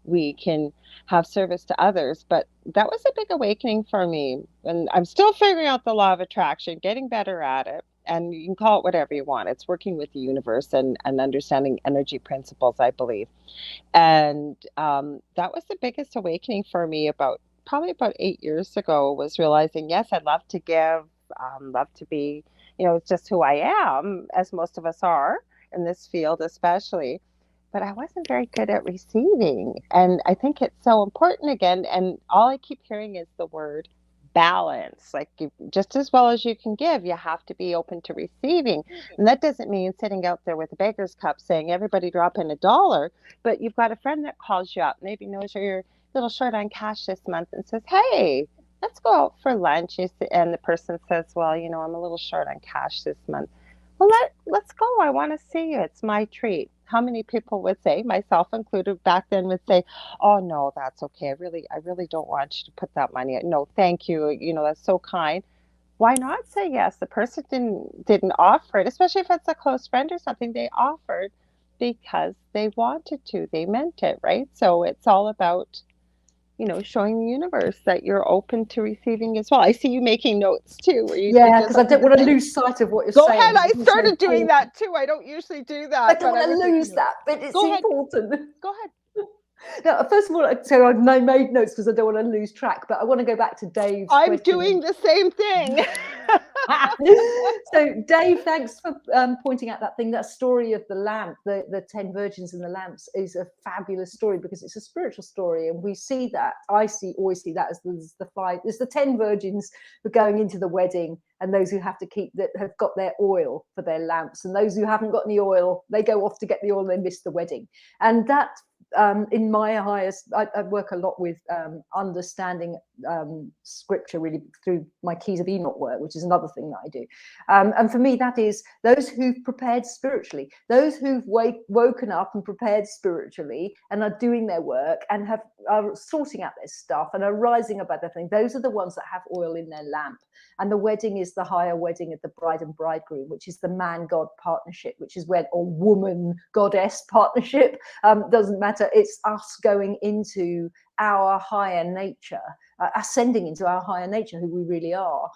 we can have service to others. But that was a big awakening for me. And I'm still figuring out the law of attraction, getting better at it. And you can call it whatever you want. It's working with the universe and understanding energy principles, I believe. And that was the biggest awakening for me probably about 8 years ago, was realizing, yes, I'd love to give, love to be, it's just who I am, as most of us are in this field, especially. But I wasn't very good at receiving. And I think it's so important again. And all I keep hearing is the word balance. Like, just as well as you can give, you have to be open to receiving. And that doesn't mean sitting out there with a baker's cup saying, everybody drop in $1. But you've got a friend that calls you up, maybe knows you're a little short on cash this month, and says, hey, let's go out for lunch. And the person says, well, I'm a little short on cash this month. Well, let's go. I want to see you. It's my treat. How many people would say, myself included back then, would say, oh, no, that's okay. I really don't want you to put that money in. No, thank you. That's so kind. Why not say yes? The person didn't offer it, especially if it's a close friend or something. They offered because they wanted to. They meant it, right? So it's all about, showing the universe that you're open to receiving as well. I see you making notes too. Because I don't want to lose sight of what you're saying. Go ahead. I started doing that too. I don't usually do that. I don't want to lose that, but it's important. Go ahead. Now, first of all, so I've made notes because I don't want to lose track, but I want to go back to Dave's I'm question. doing the same thing. So Dave, thanks for pointing out that thing. That story of the lamp, the 10 virgins and the lamps, is a fabulous story because it's a spiritual story, and we see that. Always see that as the five. There's the 10 virgins who are going into the wedding, and those who have to keep that have got their oil for their lamps, and those who haven't got any oil, they go off to get the oil and they miss the wedding. And that in my highest, I work a lot with understanding scripture really through my Keys of Enoch work, which is another thing that I do. And for me, that is those who've prepared spiritually, those who've woken up and prepared spiritually and are doing their work and are sorting out their stuff and are rising above their thing. Those are the ones that have oil in their lamp. And the wedding is the higher wedding of the bride and bridegroom, which is the man-God partnership, which is when, or woman-goddess partnership, doesn't matter. It's us going into our higher nature, ascending into our higher nature, who we really are.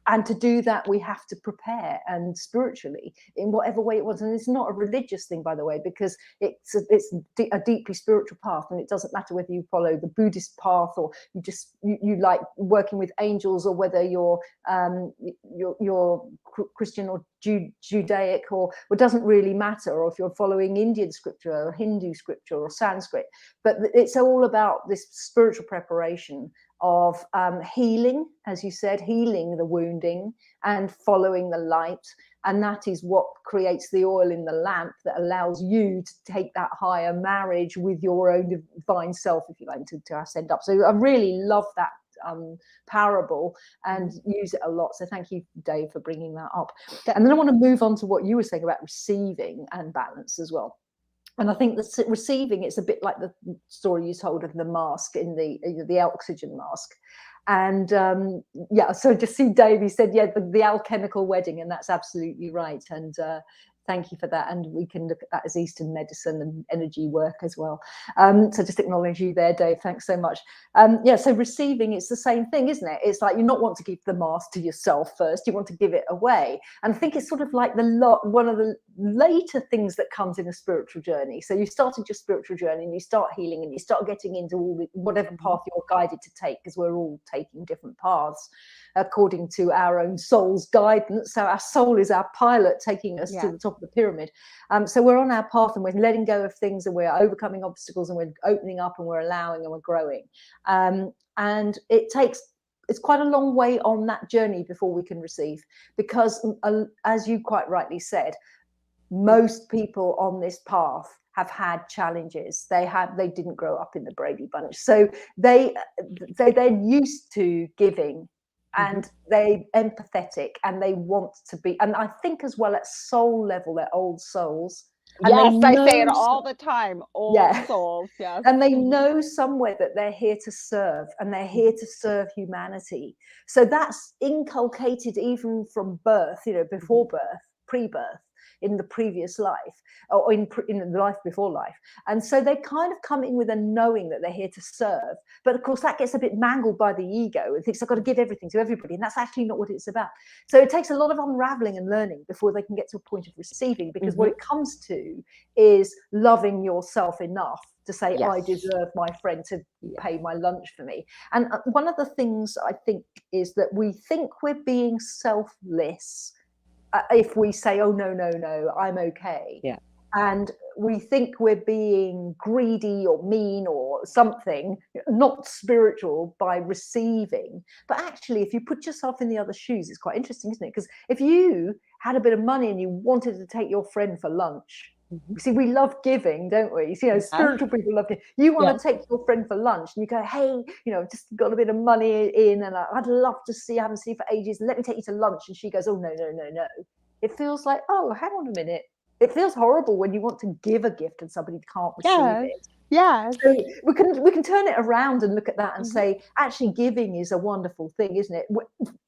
And to do that, we have to prepare, and spiritually, in whatever way it was. And it's not a religious thing, by the way, because it's a deeply spiritual path, and it doesn't matter whether you follow the Buddhist path or you like working with angels, or whether you're Christian or Judaic, or it doesn't really matter, or if you're following Indian scripture or Hindu scripture or Sanskrit. But it's all about this spiritual preparation of healing, as you said, healing the wounding and following the light. And that is what creates the oil in the lamp that allows you to take that higher marriage with your own divine self, if you like, to ascend up. So I really love that parable and use it a lot. So thank you, Dave, for bringing that up. And then I want to move on to what you were saying about receiving and balance as well. And I think that receiving, it's a bit like the story you told of the mask in the oxygen mask. And so just see Dave, he said, the alchemical wedding, and that's absolutely right. And thank you for that. And we can look at that as Eastern medicine and energy work as well. So just acknowledge you there, Dave. Thanks so much. So receiving, it's the same thing, isn't it? It's like you not want to give the mask to yourself first. You want to give it away. And I think it's sort of like one of the later things that comes in a spiritual journey. So you started your spiritual journey and you start healing and you start getting into whatever path you're guided to take, because we're all taking different paths according to our own soul's guidance. So our soul is our pilot taking us to the top of the pyramid. So we're on our path and we're letting go of things and we're overcoming obstacles and we're opening up and we're allowing and we're growing. And it's quite a long way on that journey before we can receive, because as you quite rightly said, most people on this path have had challenges. They didn't grow up in the Brady Bunch, so they're used to giving, and they're empathetic, and they want to be. And I think as well at soul level, they're old souls. And yes, I say it all the time. Old souls, yes. And they know somewhere that they're here to serve, and they're here to serve humanity. So that's inculcated even from birth, before birth, pre-birth, in the previous life, or in the life before life. And so they kind of come in with a knowing that they're here to serve. But of course, that gets a bit mangled by the ego. It thinks I've got to give everything to everybody. And that's actually not what it's about. So it takes a lot of unraveling and learning before they can get to a point of receiving, because what it comes to is loving yourself enough to say, I deserve my friend to pay my lunch for me. And one of the things I think is that we think we're being selfless if we say, oh, no, I'm okay. Yeah. And we think we're being greedy or mean or something, not spiritual, by receiving. But actually, if you put yourself in the other shoes, it's quite interesting, isn't it? Because if you had a bit of money and you wanted to take your friend for lunch, see, we love giving, don't we? Spiritual people love giving. You want to take your friend for lunch and you go, hey, I've just got a bit of money in and I'd love to see, I haven't seen you for ages. Let me take you to lunch. And she goes, oh, no. It feels like, oh, hang on a minute. It feels horrible when you want to give a gift and somebody can't receive it. Yeah. So we can turn it around and look at that and say, actually, giving is a wonderful thing, isn't it?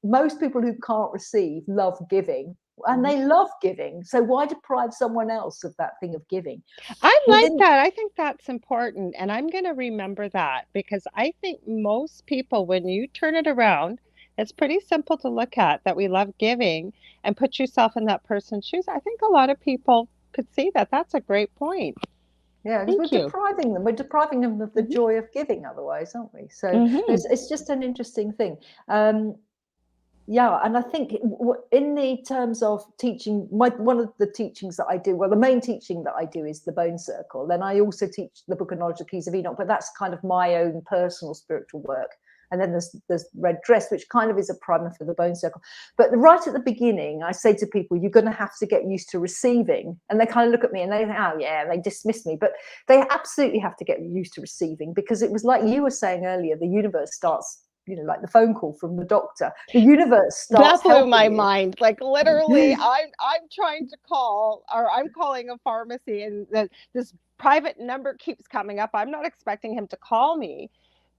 Most people who can't receive love giving. And they love giving. So why deprive someone else of that thing of giving? I like that. I think that's important. And I'm going to remember that, because I think most people, when you turn it around, it's pretty simple to look at that we love giving and put yourself in that person's shoes. I think a lot of people could see that. That's a great point. Yeah, because Thank you. we're depriving them of the joy of giving otherwise, aren't we? So it's just an interesting thing. Yeah, and I think in the terms of teaching, one of the teachings that I do, well, the main teaching that I do is the Bone Circle. Then I also teach the Book of Knowledge, the Keys of Enoch, but that's kind of my own personal spiritual work. And then there's Red Dress, which kind of is a primer for the Bone Circle. But right at the beginning, I say to people, you're going to have to get used to receiving. And they kind of look at me and they think, oh, yeah, they dismiss me. But they absolutely have to get used to receiving, because it was like you were saying earlier, the universe starts, like the phone call from the doctor. The universe starts. That blew my mind. Like, literally, I'm trying to call, or I'm calling a pharmacy, and this private number keeps coming up. I'm not expecting him to call me.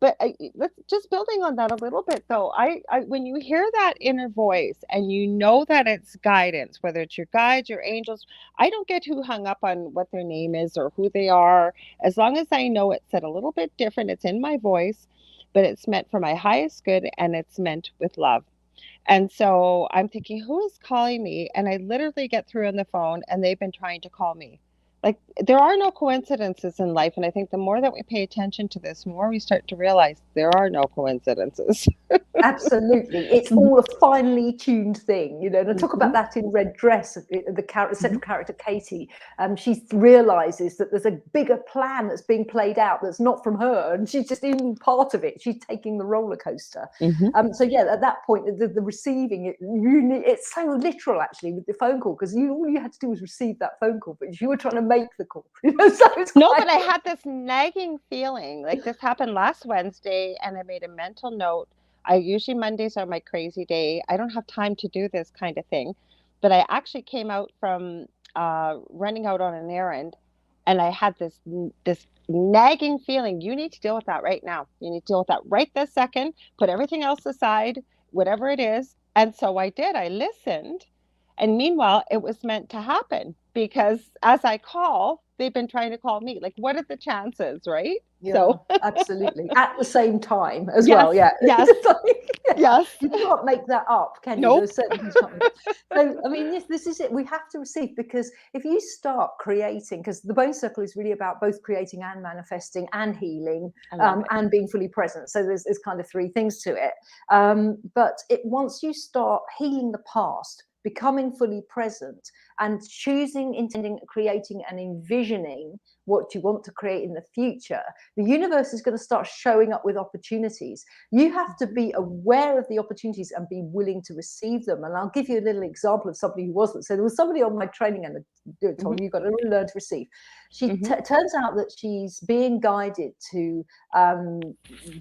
But let's just building on that a little bit, though. I when you hear that inner voice and you know that it's guidance, whether it's your guides, your angels, I don't get too hung up on what their name is or who they are. As long as I know it's said a little bit different, it's in my voice, but it's meant for my highest good, and it's meant with love. And so I'm thinking, who is calling me? And I literally get through on the phone, and they've been trying to call me. Like, there are no coincidences in life. And I think the more that we pay attention to this, the more we start to realize there are no coincidences. Absolutely, it's all a finely tuned thing, and I talk about that in Red Dress. The central character Katie, she realizes that there's a bigger plan that's being played out that's not from her, and she's just in part of it. She's taking the roller coaster. So yeah, at that point, the receiving it's so literal actually with the phone call, because all you had to do was receive that phone call, but you were trying to make the call. So but I had this nagging feeling. Like, this happened last Wednesday, and I made a mental note. Usually Mondays are my crazy day. I don't have time to do this kind of thing. But I actually came out from running out on an errand, and I had this nagging feeling. You need to deal with that right now. You need to deal with that right this second. Put everything else aside, whatever it is. And so I did. I listened. And meanwhile, it was meant to happen, because as I call, they've been trying to call me. Like, what are the chances, right? Yeah, So absolutely. At the same time as yes, well. Yeah. Yes. Yes. You can't make that up, can you? Nope. There's certain things you can't make. So, I mean, this is it. We have to receive, because if you start creating, because the Bone Circle is really about both creating and manifesting and healing, and being fully present. So there's kind of three things to it. But once you start healing the past, becoming fully present, and choosing, intending, creating, and envisioning what you want to create in the future, the universe is going to start showing up with opportunities. You have to be aware of the opportunities and be willing to receive them. And I'll give you a little example of somebody who wasn't. So there was somebody on my training, and I told you, you've got to learn to receive. She turns out that she's being guided to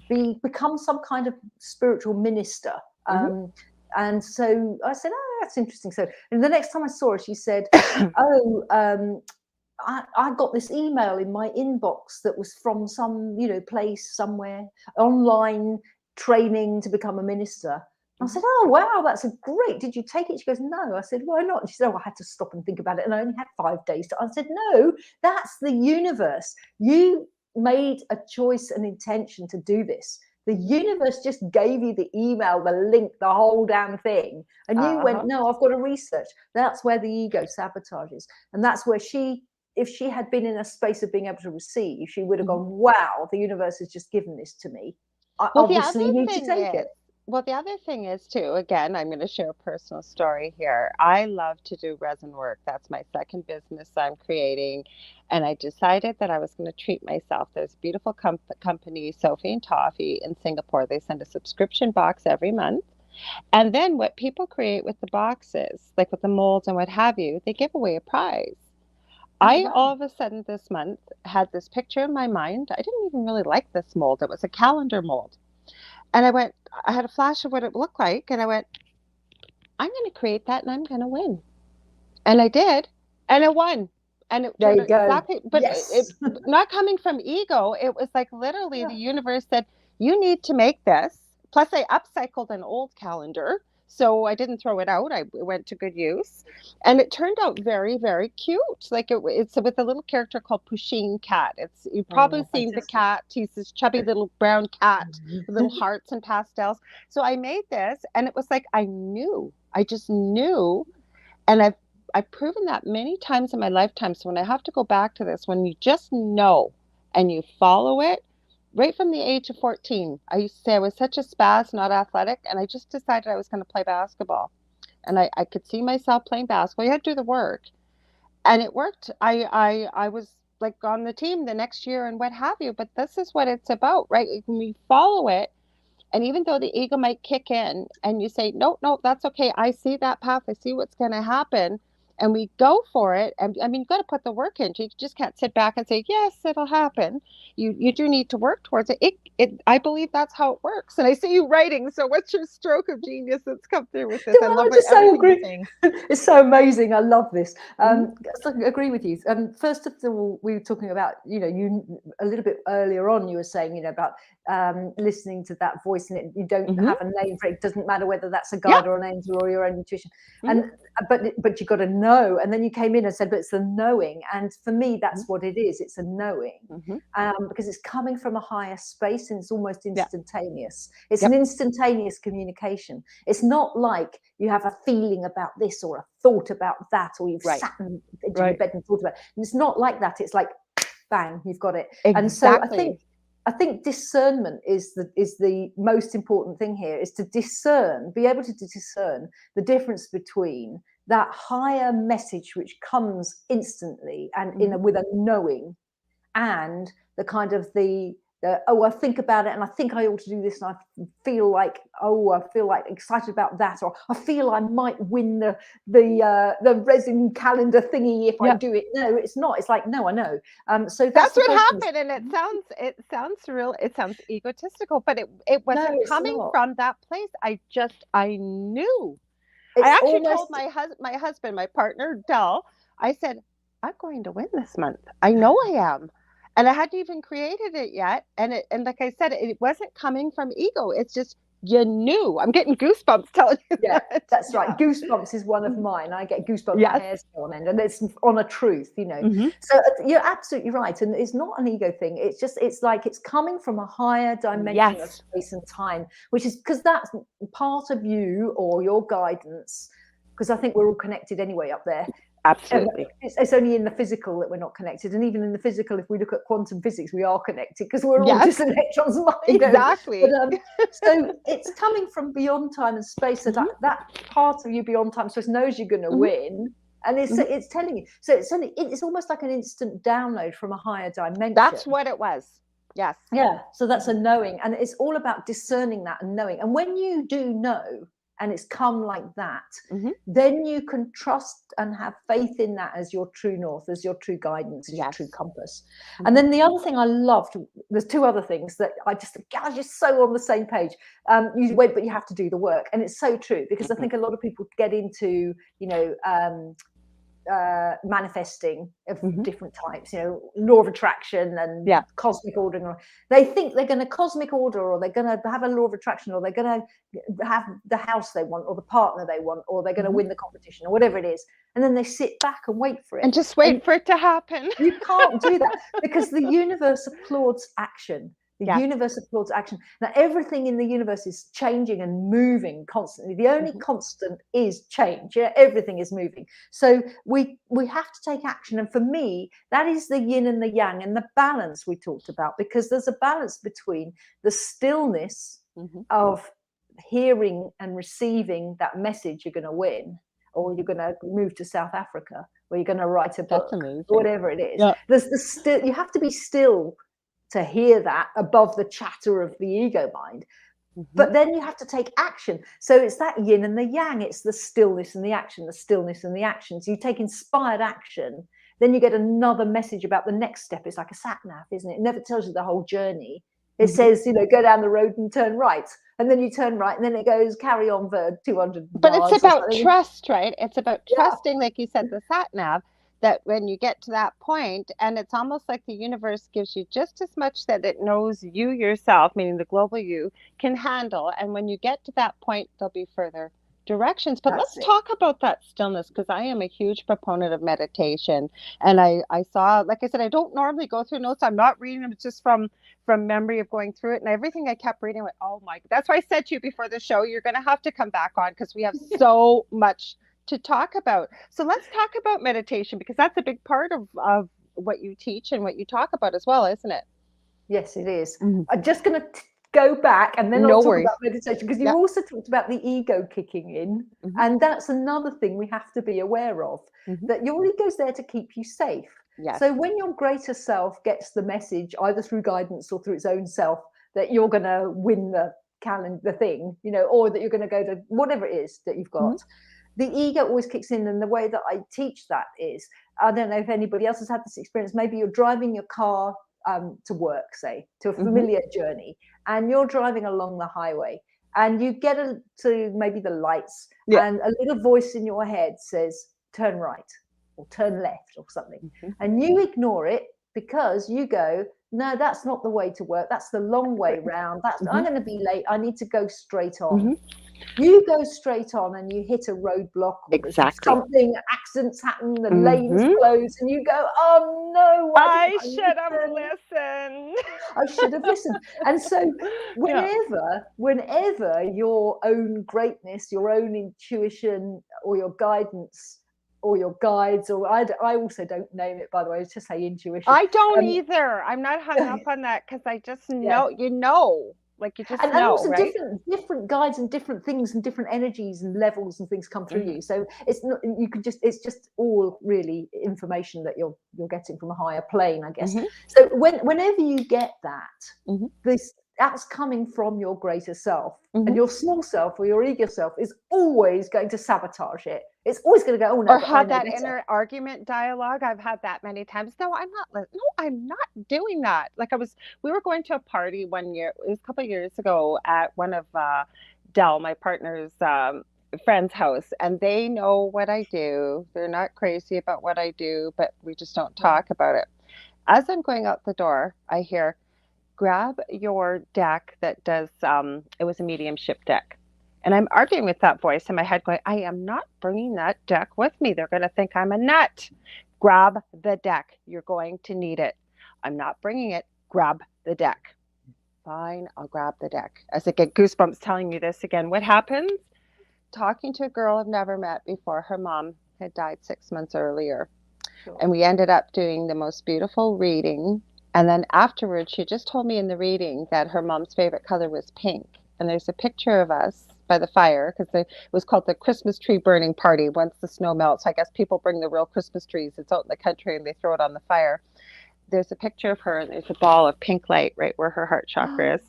become some kind of spiritual minister. And so I said, oh, that's interesting. So, and the next time I saw her, she said, I got this email in my inbox that was from some, place somewhere, online training to become a minister. I said, oh, wow, that's great. Did you take it? She goes, no. I said, why not? And she said, oh, I had to stop and think about it, and I only had 5 days to. I said, no, that's the universe. You made a choice and intention to do this. The universe just gave you the email, the link, the whole damn thing. And you went, no, I've got to research. That's where the ego sabotages. And that's where if she had been in a space of being able to receive, she would have gone, wow, the universe has just given this to me. I obviously need to take it. Well, the other thing is, too, again, I'm going to share a personal story here. I love to do resin work. That's my second business I'm creating. And I decided that I was going to treat myself. There's a beautiful company, Sophie and Toffee, in Singapore. They send a subscription box every month. And then what people create with the boxes, like with the molds and what have you, they give away a prize. I all of a sudden this month had this picture in my mind. I didn't even really like this mold. It was a calendar mold. And I had a flash of what it looked like, and I went, I'm going to create that, and I'm going to win. And I did, and I won. And it there you go. Exactly, but it not coming from ego. It was like literally the universe said, you need to make this. Plus, I upcycled an old calendar, so I didn't throw it out. I went to good use, and it turned out very, very cute. Like it's with a little character called Pusheen Cat. You've probably seen the cat. He's this chubby little brown cat with little hearts and pastels. So I made this, and it was like I just knew, and I've proven that many times in my lifetime. So when I have to go back to this, when you just know and you follow it, right from the age of 14, I used to say I was such a spaz, not athletic, and I just decided I was going to play basketball. And I could see myself playing basketball. You had to do the work. And it worked. I was like on the team the next year and what have you. But this is what it's about, right? When we follow it, and even though the ego might kick in and you say, no, no, that's okay. I see that path. I see what's going to happen. And we go for it. And I mean, you've got to put the work into it. You just can't sit back and say, yes, it'll happen. You do need to work towards it. I believe that's how it works. And I see you writing. So what's your stroke of genius that's come through with this? I love everything you're saying. It's so amazing. I love this. Mhm. I agree with you. First of all, we were talking about, you a little bit earlier on, you were saying, about listening to that voice, and you don't have a name for it. It doesn't matter whether that's a guide or an angel or your own intuition. And but you got to know. And then you came in and said, but it's the knowing. And for me, that's what it is. It's a knowing, because it's coming from a higher space and it's almost instantaneous. It's an instantaneous communication. It's not like you have a feeling about this or a thought about that, or you've sat in your bed and thought about it. And it's not like that. It's like, bang, you've got it. Exactly. And so I think discernment is the most important thing here, is to be able to discern the difference between that higher message which comes instantly and with a knowing, and the kind of the I think about it and I think I ought to do this, and I feel like excited about that, or I feel I might win the resin calendar thingy if I do it. No, it's not. It's like, no, I know. So that's what happened, and it sounds real. It sounds egotistical, but it wasn't coming from that place. I knew. I actually told my husband, my partner, Del, I said, I'm going to win this month. I know I am. And I hadn't even created it yet. And like I said, it wasn't coming from ego. It's just, you knew. I'm getting goosebumps telling you that. That's right. Goosebumps is one of mine. I get goosebumps, my hair's on end, and it's on a truth, So you're absolutely right. And it's not an ego thing. It's like it's coming from a higher dimension of space and time, which is because that's part of you or your guidance, because I think we're all connected anyway up there. Absolutely. It's only in the physical that we're not connected. And even in the physical, if we look at quantum physics, we are connected because we're all just electrons. Exactly. So it's coming from beyond time and space. So that part of you beyond time and space knows you're going to win. And it's telling you. So it's almost like an instant download from a higher dimension. That's what it was. Yes. Yeah. So that's a knowing. And it's all about discerning that and knowing. And when you do know, and it's come like that, then you can trust and have faith in that as your true north, as your true guidance, as your true compass. And then the other thing I loved, there's two other things that I just so on the same page. You wait, but you have to do the work. And it's so true, because I think a lot of people get into, manifesting of different types, law of attraction and cosmic order. They think they're going to cosmic order, or they're going to have a law of attraction, or they're going to have the house they want, or the partner they want, or they're going to win the competition, or whatever it is. And then they sit back and wait for it. And just wait for it to happen. You can't do that, because the universe applauds action. The universe applauds action. Now, everything in the universe is changing and moving constantly. The only constant is change. Everything is moving. So we have to take action. And for me, that is the yin and the yang and the balance we talked about, because there's a balance between the stillness of hearing and receiving that message you're going to win, or you're going to move to South Africa, or you're going to write a book, or whatever it is. You have to be still to hear that above the chatter of the ego mind. But then you have to take action. So it's that yin and the yang. It's the stillness and the action, the stillness and the action. So you take inspired action, then you get another message about the next step. It's like a sat nav, isn't it? It never tells you the whole journey. It says, go down the road and turn right. And then you turn right, and then it goes, carry on for 200 But miles. it's about trust, right? It's about trusting, like you said, the sat nav, that when you get to that point, and it's almost like the universe gives you just as much that it knows you yourself, meaning the global you, can handle. And when you get to that point, there'll be further directions. But let's talk about that stillness, because I am a huge proponent of meditation. And I saw, like I said, I don't normally go through notes. I'm not reading them. It's just from memory of going through it, and everything I kept reading, I went, oh my, that's why I said to you before the show, you're going to have to come back on, because we have so much to talk about. So let's talk about meditation, because that's a big part of what you teach and what you talk about as well, isn't it? Yes, it is. Mhm. I'm just going to go back and then I'll No talk worries. about meditation, because you Yep. also talked about the ego kicking in. Mhm. And that's another thing we have to be aware of, Mhm. that your ego's there to keep you safe. Yes. So when your greater self gets the message, either through guidance or through its own self, that you're going to win the thing, or that you're going to go to whatever it is that you've got, Mhm. the ego always kicks in. And the way that I teach that is, I don't know if anybody else has had this experience. Maybe you're driving your car to work, say, to a familiar journey, and you're driving along the highway, and you get to maybe the lights, Yeah. and a little voice in your head says, turn right or turn left or something. Mhm. And you ignore it because you go, no, that's not the way to work. That's the long way round. I'm going to be late. I need to go straight on. Mhm. You go straight on and you hit a roadblock, or Exactly. something, accidents happen, the Mhm. lanes close, and you go, oh no, why I didn't I should have listen? listened. I should have listened. And so Yeah. whenever your own greatness, your own intuition, or your guidance, or your guides, or I also don't name it, by the way, I just say intuition. I don't either. I'm not hung up on that, because I just Yeah. know, like you just And know, also right? different guides and different things and different energies and levels and things come through Mhm. you. So it's just all really information that you're getting from a higher plane, I guess. Mhm. So whenever you get that, Mhm. that's coming from your greater self, and Mhm. your small self or your ego self is always going to sabotage it. It's always going to go, oh no, Or but I had know that better. inner argument dialogue. I've had that many times. No, I'm not doing that. Like we were going to a party one year. It was a couple of years ago at one of Dell, my partner's friend's house, and they know what I do. They're not crazy about what I do, but we just don't talk about it. As I'm going out the door, I hear, grab your deck that does, it was a mediumship deck. And I'm arguing with that voice in my head, going, I am not bringing that deck with me. They're going to think I'm a nut. Grab the deck. You're going to need it. I'm not bringing it. Grab the deck. Fine, I'll grab the deck. As I get goosebumps telling you this again, what happens? Talking to a girl I've never met before. Her mom had died 6 months earlier. Sure. And we ended up doing the most beautiful reading. And then afterwards, she just told me in the reading that her mom's favorite color was pink. And there's a picture of us by the fire, because it was called the Christmas tree burning party once the snow melts. I guess people bring the real Christmas trees. It's out in the country and they throw it on the fire. There's a picture of her, and there's a ball of pink light right where her heart chakra is.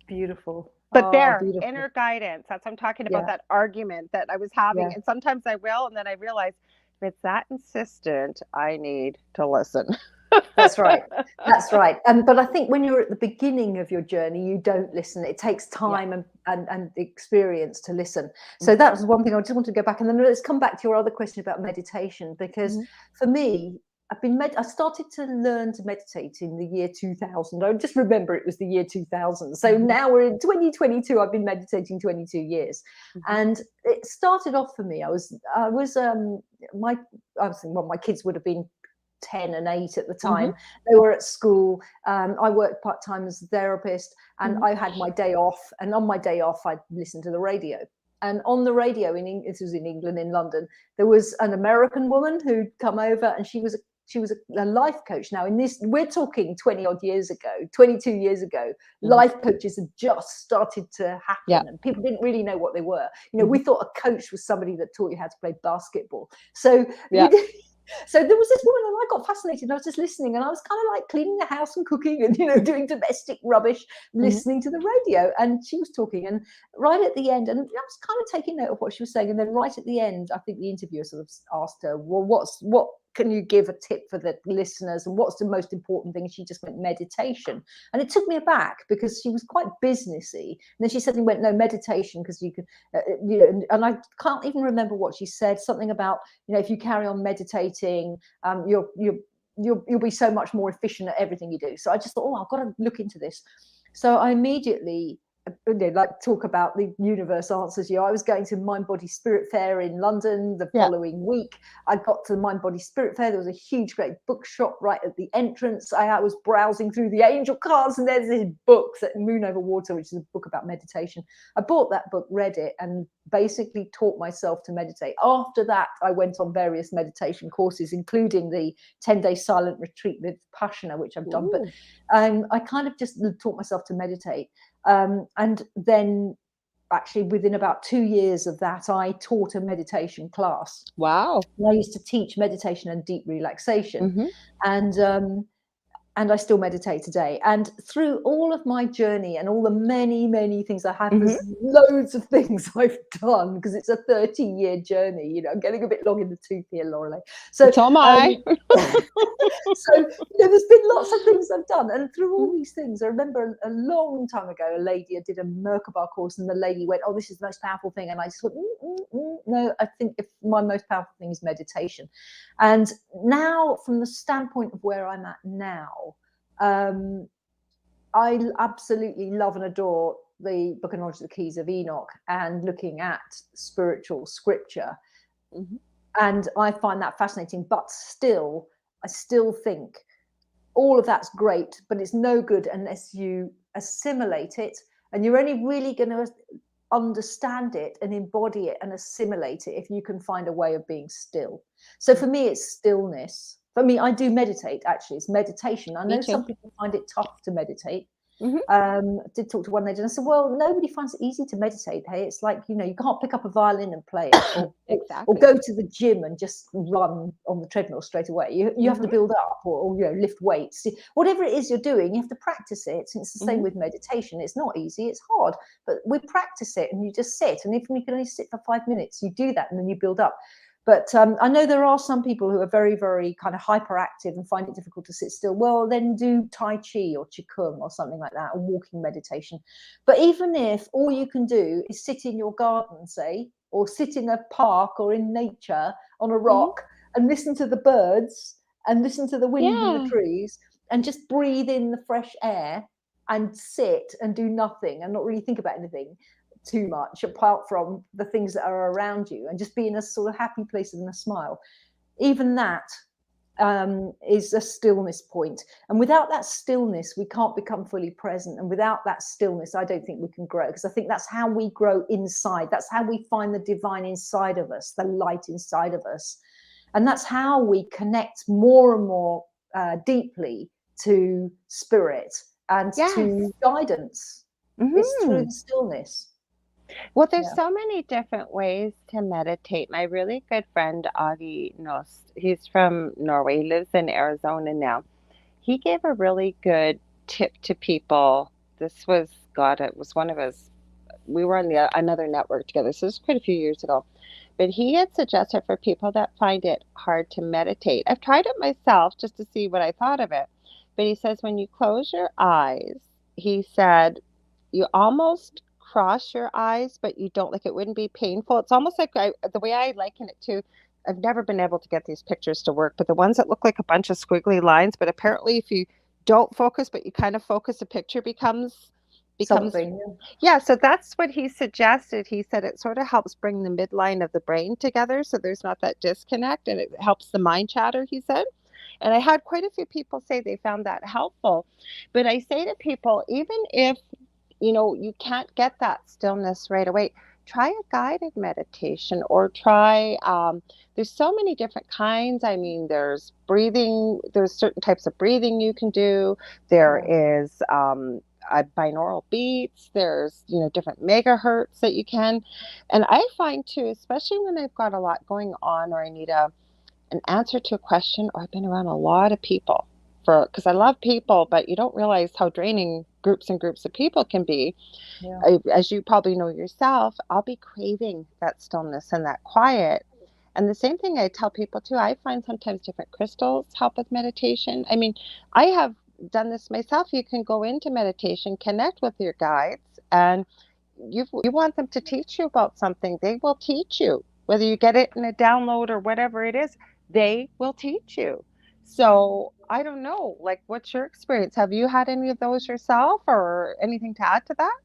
Beautiful. But Oh, there, beautiful. inner guidance. That's what I'm talking about, Yeah. that argument that I was having. Yeah. And sometimes I will, and then I realize, if it's that insistent, I need to listen. That's right. That's right. But I think when you're at the beginning of your journey, you don't listen. It takes Yeah. time and experience to listen. So that was one thing I just wanted to go back. And then let's come back to your other question about meditation, because for me, I started to learn to meditate in the year 2000. I just remember it was the year 2000. So now we're in 2022. I've been meditating 22 years. And it started off for me. My kids would have been 10 and 8 at the time. They were at school. I worked part-time as a therapist, and I had my day off. And on my day off, I'd listen to the radio. And on the radio, this was in England, in London, there was an American woman who'd come over, and she was a life coach. Now, we're talking 20 odd years ago, 22 years ago, life coaches had just started to happen, and people didn't really know what they were. We thought a coach was somebody that taught you how to play basketball. So so there was this woman, and I got fascinated. I was just listening, and I was kind of like cleaning the house and cooking and, doing domestic rubbish, listening to the radio. And she was talking, and right at the end, and I was kind of taking note of what she was saying. And then right at the end, I think the interviewer sort of asked her, well, what can you give a tip for the listeners, and what's the most important thing? She just went, meditation. And it took me aback, because she was quite businessy. And then she suddenly went, no, meditation, because you can, and I can't even remember what she said. Something about, if you carry on meditating, you'll be so much more efficient at everything you do. So I just thought, I've got to look into this. So I immediately like talk about the universe answers you. I was going to Mind Body Spirit Fair in London the following week. I got to the Mind Body Spirit Fair. There was a huge, great bookshop right at the entrance. I was browsing through the angel cards, and there's this book, Moon Over Water, which is a book about meditation. I bought that book, read it, and basically taught myself to meditate. After that, I went on various meditation courses, including the 10-day silent retreat with Passion, which I've done. But I kind of just taught myself to meditate. And then actually within about 2 years of that, I taught a meditation class. Wow. And I used to teach meditation and deep relaxation. And I still meditate today. And through all of my journey and all the many, many things I have, there's loads of things I've done, because it's a 30-year journey. You know, I'm getting a bit long in the tooth here, Lorilei. So am I. So there's been lots of things I've done. And through all these things, I remember a long time ago, a lady, I did a Merkaba course, and the lady went, "Oh, this is the most powerful thing." And I just went, no, I think if my most powerful thing is meditation. And now, from the standpoint of where I'm at now, I absolutely love and adore the Book of Knowledge, the Keys of Enoch, and looking at spiritual scripture. And I find that fascinating, but still, I still think all of that's great, but it's no good unless you assimilate it. And you're only really going to understand it and embody it and assimilate it if you can find a way of being still. So for me, it's stillness. For me, I do meditate, actually. It's meditation. I know some people find it tough to meditate. I did talk to one lady, and I said, well, nobody finds it easy to meditate. Hey, it's like, you know, you can't pick up a violin and play it, or go to the gym and just run on the treadmill straight away. You have to build up, or you know, lift weights. Whatever it is you're doing, you have to practice it. And it's the same with meditation. It's not easy, it's hard, but we practice it, and you just sit. And if you can only sit for 5 minutes, you do that, and then you build up. But I know there are some people who are very, very kind of hyperactive and find it difficult to sit still. Well, then do Tai Chi or Qigong or something like that, or walking meditation. But even if all you can do is sit in your garden, say, or sit in a park or in nature on a rock and listen to the birds and listen to the wind in the trees and just breathe in the fresh air and sit and do nothing and not really think about anything too much apart from the things that are around you, and just be in a sort of happy place and a smile, even that is a stillness point. And without that stillness, we can't become fully present. And without that stillness, I don't think we can grow, because I think that's how we grow inside. That's how we find the divine inside of us, the light inside of us. And that's how we connect more and more deeply to spirit and to guidance. It's through the stillness. Well, there's so many different ways to meditate. My really good friend, Augie Nost, he's from Norway, he lives in Arizona now. He gave a really good tip to people. This was, God, it was one of his, we were on another network together, so this was quite a few years ago. But he had suggested for people that find it hard to meditate. I've tried it myself just to see what I thought of it. But he says when you close your eyes, he said, you almost cross your eyes, but you don't, like, it wouldn't be painful. It's almost like the way I liken it to, I've never been able to get these pictures to work, but the ones that look like a bunch of squiggly lines, but apparently if you don't focus, but you kind of focus, a picture becomes something. Yeah, so that's what he suggested. He said it sort of helps bring the midline of the brain together, so there's not that disconnect, and it helps the mind chatter, he said. And I had quite a few people say they found that helpful. But I say to people, even if you can't get that stillness right away, try a guided meditation, or try, there's so many different kinds. I mean, there's breathing, there's certain types of breathing you can do. There is binaural beats, there's, different megahertz that you can. And I find too, especially when I've got a lot going on, or I need an answer to a question, or I've been around a lot of people, because I love people, but you don't realize how draining groups and groups of people can be. As you probably know yourself, I'll be craving that stillness and that quiet. And the same thing I tell people too, I find sometimes different crystals help with meditation. I mean, I have done this myself. You can go into meditation, connect with your guides, and you want them to teach you about something, they will teach you. Whether you get it in a download or whatever it is, they will teach you. So I don't know, like, what's your experience? Have you had any of those yourself, or anything to add to that?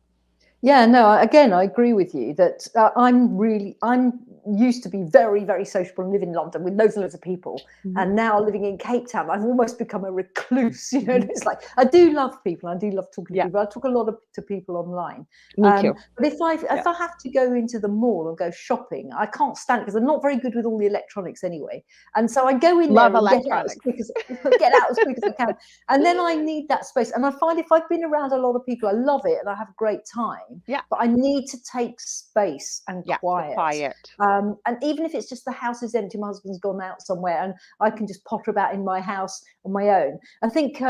Yeah, no, again, I agree with you that I'm used to be very, very sociable and live in London with loads and loads of people. Mhm. And now living in Cape Town, I've almost become a recluse, you know, and Mhm. it's like, I do love people. I do love talking to Yeah, people. I talk a lot to people online. me too. But if Yeah. I have to go into the mall and go shopping, I can't stand it because I'm not very good with all the electronics anyway. And so I go in Love there and electronics. get out as quick as I can. And then I need that space. And I find if I've been around a lot of people, I love it and I have a great time, Yeah, but I need to take space and yeah, the quiet. quiet. And even if it's just the house is empty, my husband's gone out somewhere and I can just potter about in my house on my own. I think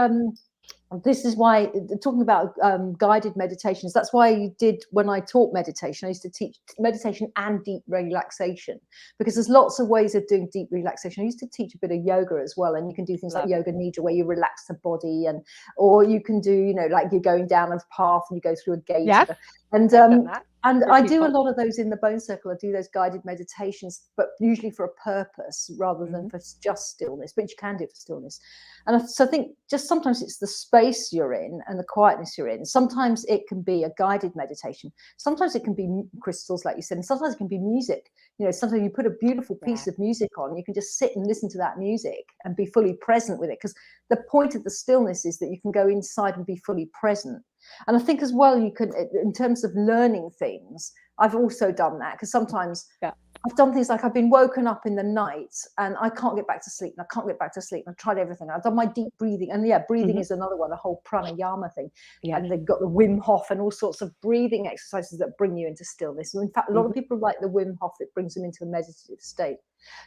this is why talking about guided meditations, that's why I did when I taught meditation, I used to teach meditation and deep relaxation, because there's lots of ways of doing deep relaxation. I used to teach a bit of yoga as well, and you can do things like Love it. yoga nidra where you relax the body, and or you can do, you know, like you're going down a path and you go through a gate, Yes, and I've done that and for I do a people. lot of those in the Bone Circle. I do those guided meditations, but usually for a purpose rather than Mhm. for just stillness, but you can do it for stillness. And so I think just sometimes it's the space you're in and the quietness you're in. Sometimes it can be a guided meditation. Sometimes it can be crystals, like you said, and sometimes it can be music. You know, sometimes you put a beautiful piece Yeah. of music on, you can just sit and listen to that music and be fully present with it. Because the point of the stillness is that you can go inside and be fully present. And I think as well, you can, in terms of learning things, I've also done that because sometimes Yeah. I've done things like I've been woken up in the night and I can't get back to sleep and I can't get back to sleep. I've tried everything. I've done my deep breathing. And yeah, breathing Mhm. is another one, a whole pranayama thing. Yes. And they've got the Wim Hof and all sorts of breathing exercises that bring you into stillness. And in fact, a lot of Mhm. people like the Wim Hof, it brings them into a meditative state.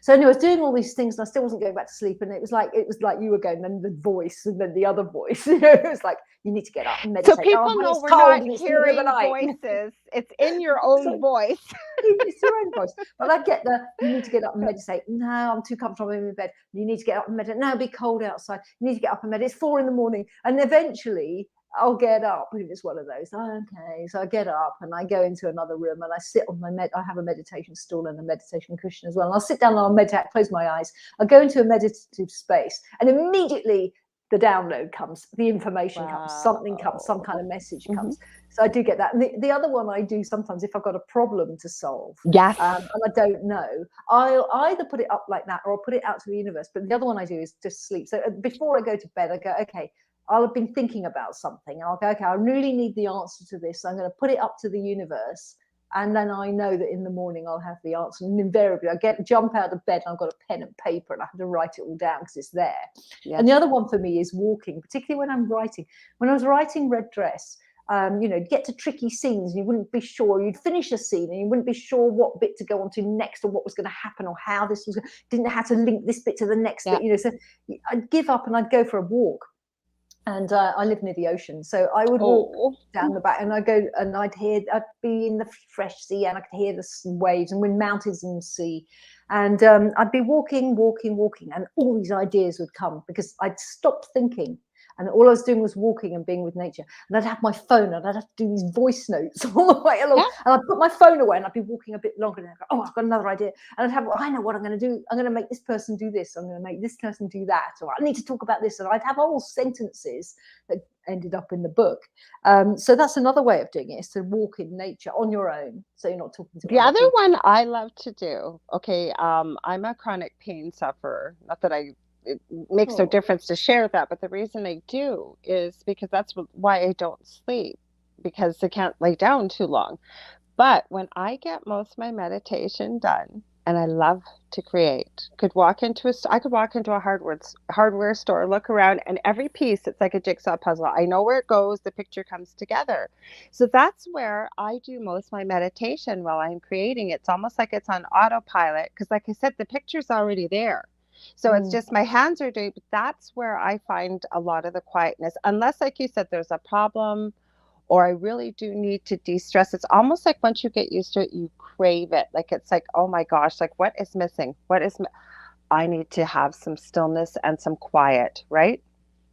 So anyway, I was doing all these things and I still wasn't going back to sleep. And it was like you were going, then the voice and then the other voice. You know, it was like, you need to get up and So meditate. Oh, people but know it's we're cold not and it's the middle of the hearing night. voices. It's in your So own voice. it's your own voice. But I get you need to get up and Yeah. meditate. No, I'm too comfortable in bed. You need to get up and meditate. No, it'll be cold outside. You need to get up and meditate. It's 4 a.m. And eventually I'll get up if it's one of those. Oh, okay. So I get up and I go into another room and I sit on I have a meditation stool and a meditation cushion as well. And I'll sit down and I'll meditate, close my eyes. I'll go into a meditative space and immediately the download comes, the information comes, something comes, some kind Wow. of message Mhm. comes. So I do get that. And the other one I do sometimes if I've got a problem to solve Yes. and I don't know, I'll either put it up like that or I'll put it out to the universe. But the other one I do is just sleep. So before I go to bed, I go, okay, I'll have been thinking about something. And I'll go, okay, I really need the answer to this. So I'm going to put it up to the universe. And then I know that in the morning I'll have the answer. And invariably, jump out of bed and I've got a pen and paper and I have to write it all down because it's there. Yes. And the other one for me is walking, particularly when I'm writing. When I was writing Red Dress, you know, get to tricky scenes and you wouldn't be sure, you'd finish a scene and you wouldn't be sure what bit to go on to next or what was going to happen or how this was, didn't know how to link this bit to the next Yeah. bit, you know. So I'd give up and I'd go for a walk. And I live near the ocean, so I would walk Oh. down the back and I'd go and I'd be in the fresh sea and I could hear the waves and wind, mountains and sea. And I'd be walking, and all these ideas would come because I'd stopped thinking. And all I was doing was walking and being with nature. And I'd have my phone and I'd have to do these voice notes all the way along. Yeah. And I'd put my phone away and I'd be walking a bit longer. And I'd go, oh, I've got another idea. And I'd have, I know what I'm going to do. I'm going to make this person do this. I'm going to make this person do that. Or I need to talk about this. And I'd have whole sentences that ended up in the book. So that's another way of doing it, is to walk in nature on your own. So you're not talking to The other other people. one I love to do, okay, I'm a chronic pain sufferer. Not that it makes no Oh, difference to share that, but the reason I do is because that's why I don't sleep, because I can't lay down too long. But when I get most of my meditation done, and I love to create, I could walk into a hardware store, look around, and every piece, it's like a jigsaw puzzle. I know where it goes, the picture comes together. So that's where I do most of my meditation while I'm creating. It's almost like it's on autopilot because, like I said, the picture's already there. So it's mm, just my hands are doing, but that's where I find a lot of the quietness. Unless, like you said, there's a problem or I really do need to de-stress. It's almost like once you get used to it, you crave it. Like it's like, oh my gosh, like what is missing? I need to have some stillness and some quiet, right?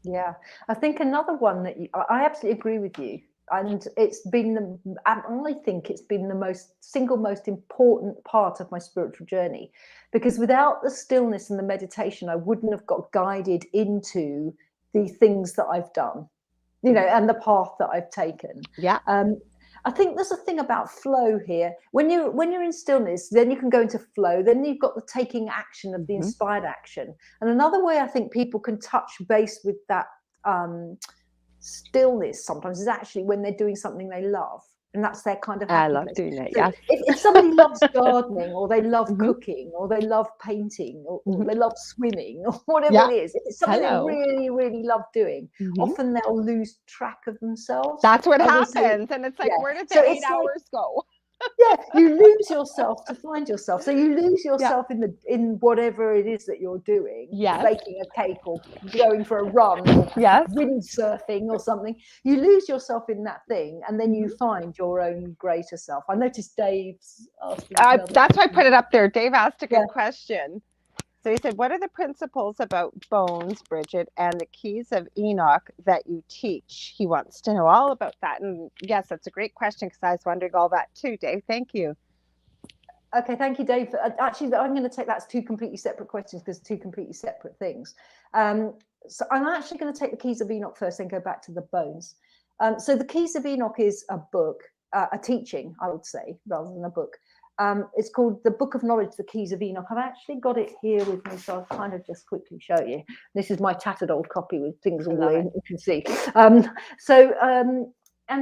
yeah. I think another one that I absolutely agree with you. And I think it's been the single most important part of my spiritual journey, because without the stillness and the meditation, I wouldn't have got guided into the things that I've done, you know, Mhm. and the path that I've taken. Yeah. Um, I think there's a thing about flow here. When you're in stillness, then you can go into flow. Then you've got the taking action of the inspired action. And another way I think people can touch base with that stillness sometimes is actually when they're doing something they love. And that's their kind of happy I love place. doing it. So Yes. if somebody loves gardening, or they love cooking, or they love painting, or they love swimming, or whatever it is, if it's something they really, really love doing, often they'll lose track of themselves. That's what happens. And it's like, where did the 8 hours go? Yeah, you lose yourself to find yourself. So you lose yourself in whatever it is that you're doing, baking a cake or going for a run or windsurfing or something. You lose yourself in that thing, and then you find your own greater self. I noticed Dave's asking. That's why I put it up there. Dave asked a good question. So he said, what are the principles about bones, Bridget, and the keys of Enoch that you teach? He wants to know all about that. And yes, that's a great question, because I was wondering all that too, Dave. Thank you. Okay, thank you, Dave. Actually, I'm going to take that as two completely separate questions, because two completely separate things. So I'm actually going to take the keys of Enoch first, then go back to the bones. So the keys of Enoch is a book, a teaching, I would say, rather than a book. It's called The Book of Knowledge, The Keys of Enoch. I've actually got it here with me, so I'll kind of just quickly show you. This is my tattered old copy with things all the way, you can see. And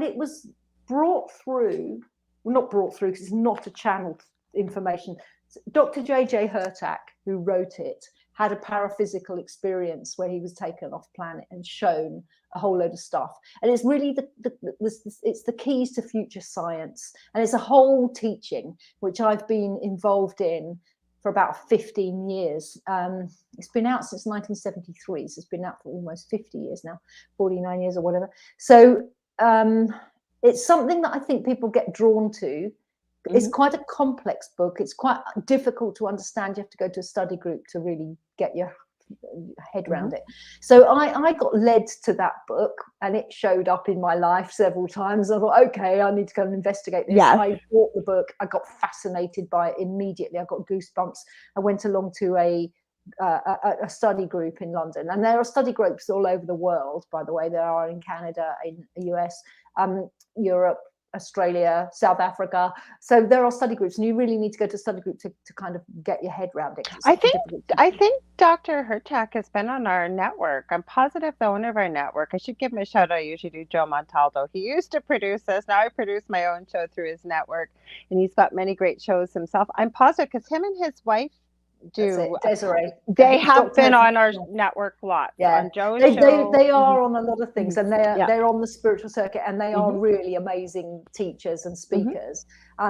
it was brought through, well, not brought through, because it's not a channeled information. Dr. J.J. Hurtak, who wrote it, had a paraphysical experience where he was taken off planet and shown a whole load of stuff. And it's really it's the keys to future science. And it's a whole teaching, which I've been involved in for about 15 years. It's been out since 1973, so it's been out for almost 50 years now, 49 years or whatever. So it's something that I think people get drawn to. It's quite a complex book. It's quite difficult to understand. You have to go to a study group to really get your head around it. So I got led to that book, and it showed up in my life several times. I thought, okay, I need to go and investigate this. I bought the book. I got fascinated by it immediately. I got goosebumps. I went along to a study group in London, and there are study groups all over the world, by the way. There are in Canada, in the US, Europe, Australia, South Africa. So there are study groups, and you really need to go to a study group to kind of get your head around it. I think Dr. Hurtak has been on our network. I'm positive the owner of our network. I should give him a shout out. I usually do Joe Montaldo. He used to produce us. Now I produce my own show through his network, and he's got many great shows himself. I'm positive, because him and his wife Desiree. They have been on our network lots. On Joe's show. They are on a lot of things, and they're on the spiritual circuit, and they are really amazing teachers and speakers.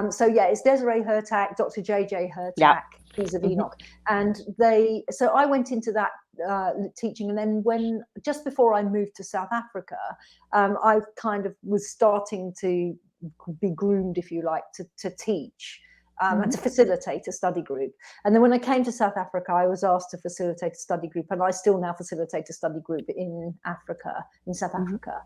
So it's Desiree Hurtak, Dr. J.J. Hurtak, Keys of Enoch, and so I went into that teaching, and then just before I moved to South Africa, I kind of was starting to be groomed, if you like, to teach. And to facilitate a study group. And then when I came to South Africa, I was asked to facilitate a study group, and I still now facilitate a study group in Africa, in South Africa,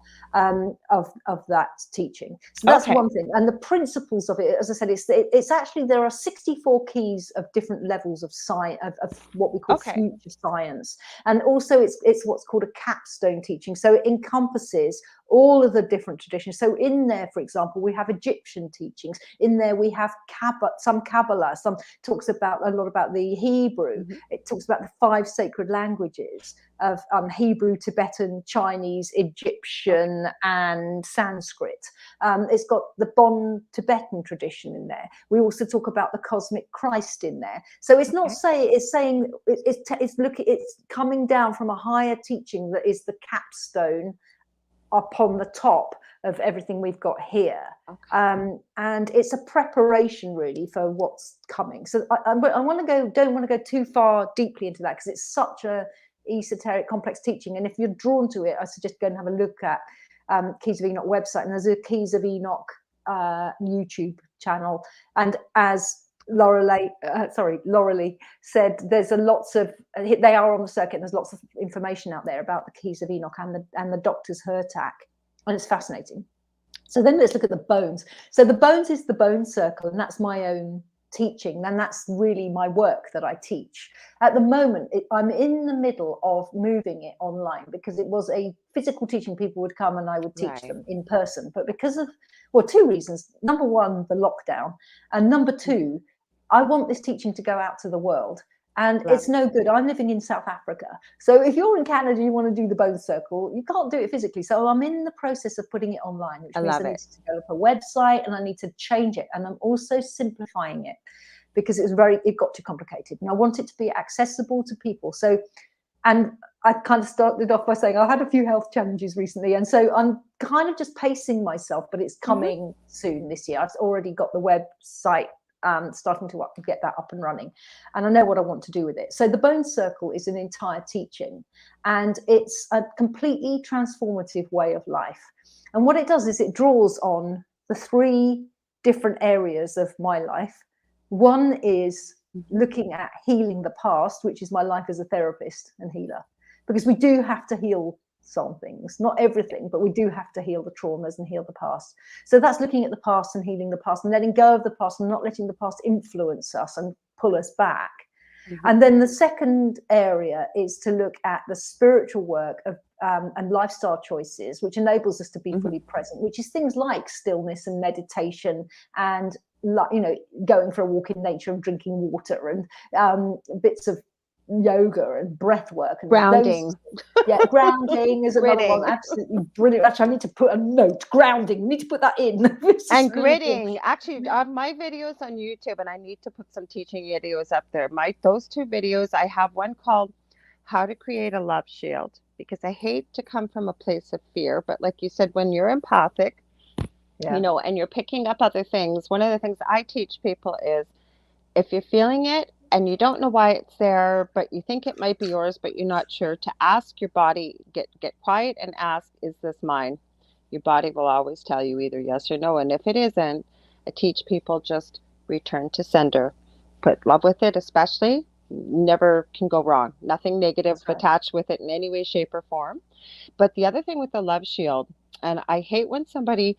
of that teaching. So that's one thing. And the principles of it, as I said, it's actually, there are 64 keys of different levels of science, of what we call future science. And also it's what's called a capstone teaching. So it encompasses all of the different traditions. So in there, for example, we have Egyptian teachings. In there we have some Kabbalah. Some talks about a lot about the Hebrew. It talks about the 5 sacred languages of Hebrew, Tibetan, Chinese, Egyptian, and Sanskrit. It's got the Bon Tibetan tradition in there. We also talk about the cosmic Christ in there. So it's not it's coming down from a higher teaching that is the capstone upon the top of everything we've got here. And it's a preparation really for what's coming. So I don't want to go too far deeply into that, because it's such a esoteric, complex teaching. And if you're drawn to it, I suggest go and have a look at Keys of Enoch website, and there's a Keys of Enoch YouTube channel. And as Lorilei said, there's lots of, they are on the circuit, and there's lots of information out there about the Keys of Enoch and the Doctor's Hurtak, and it's fascinating. So then let's look at the bones. So the bones is the bone circle, and that's my own teaching, then that's really my work that I teach. At the moment, I'm in the middle of moving it online, because it was a physical teaching. People would come and I would teach them in person. But because of, well, two reasons. Number one, the lockdown. And number two, I want this teaching to go out to the world. And it's no good. I'm living in South Africa. So if you're in Canada and you want to do the bone circle, you can't do it physically. So I'm in the process of putting it online, which means I need to develop a website and I need to change it. And I'm also simplifying it, because it got too complicated. And I want it to be accessible to people. So, and I kind of started off by saying I had a few health challenges recently. And so I'm kind of just pacing myself, but it's coming soon this year. I've already got the website starting to get that up and running, and I know what I want to do with it. So the bone circle is an entire teaching, and it's a completely transformative way of life. And what it does is it draws on the three different areas of my life. One is looking at healing the past, which is my life as a therapist and healer, because we do have to heal some things, not everything, but we do have to heal the traumas and heal the past. So that's looking at the past and healing the past and letting go of the past and not letting the past influence us and pull us back. And then the second area is to look at the spiritual work of and lifestyle choices, which enables us to be fully present, which is things like stillness and meditation, and going for a walk in nature and drinking water, and bits of yoga and breath work and grounding. Grounding is another one. Absolutely brilliant. Actually, I need to put a note. Grounding. We need to put that in. And gritting. Actually, on my videos on YouTube, and I need to put some teaching videos up there. Those two videos, I have one called How to Create a Love Shield, because I hate to come from a place of fear. But like you said, when you're empathic, and you're picking up other things, one of the things I teach people is, if you're feeling it and you don't know why it's there, but you think it might be yours, but you're not sure, to ask your body, get quiet and ask, is this mine? Your body will always tell you either yes or no. And if it isn't, I teach people just return to sender. Put love with it, especially. Never can go wrong. Nothing negative attached with it in any way, shape, or form. But the other thing with the love shield, and I hate when somebody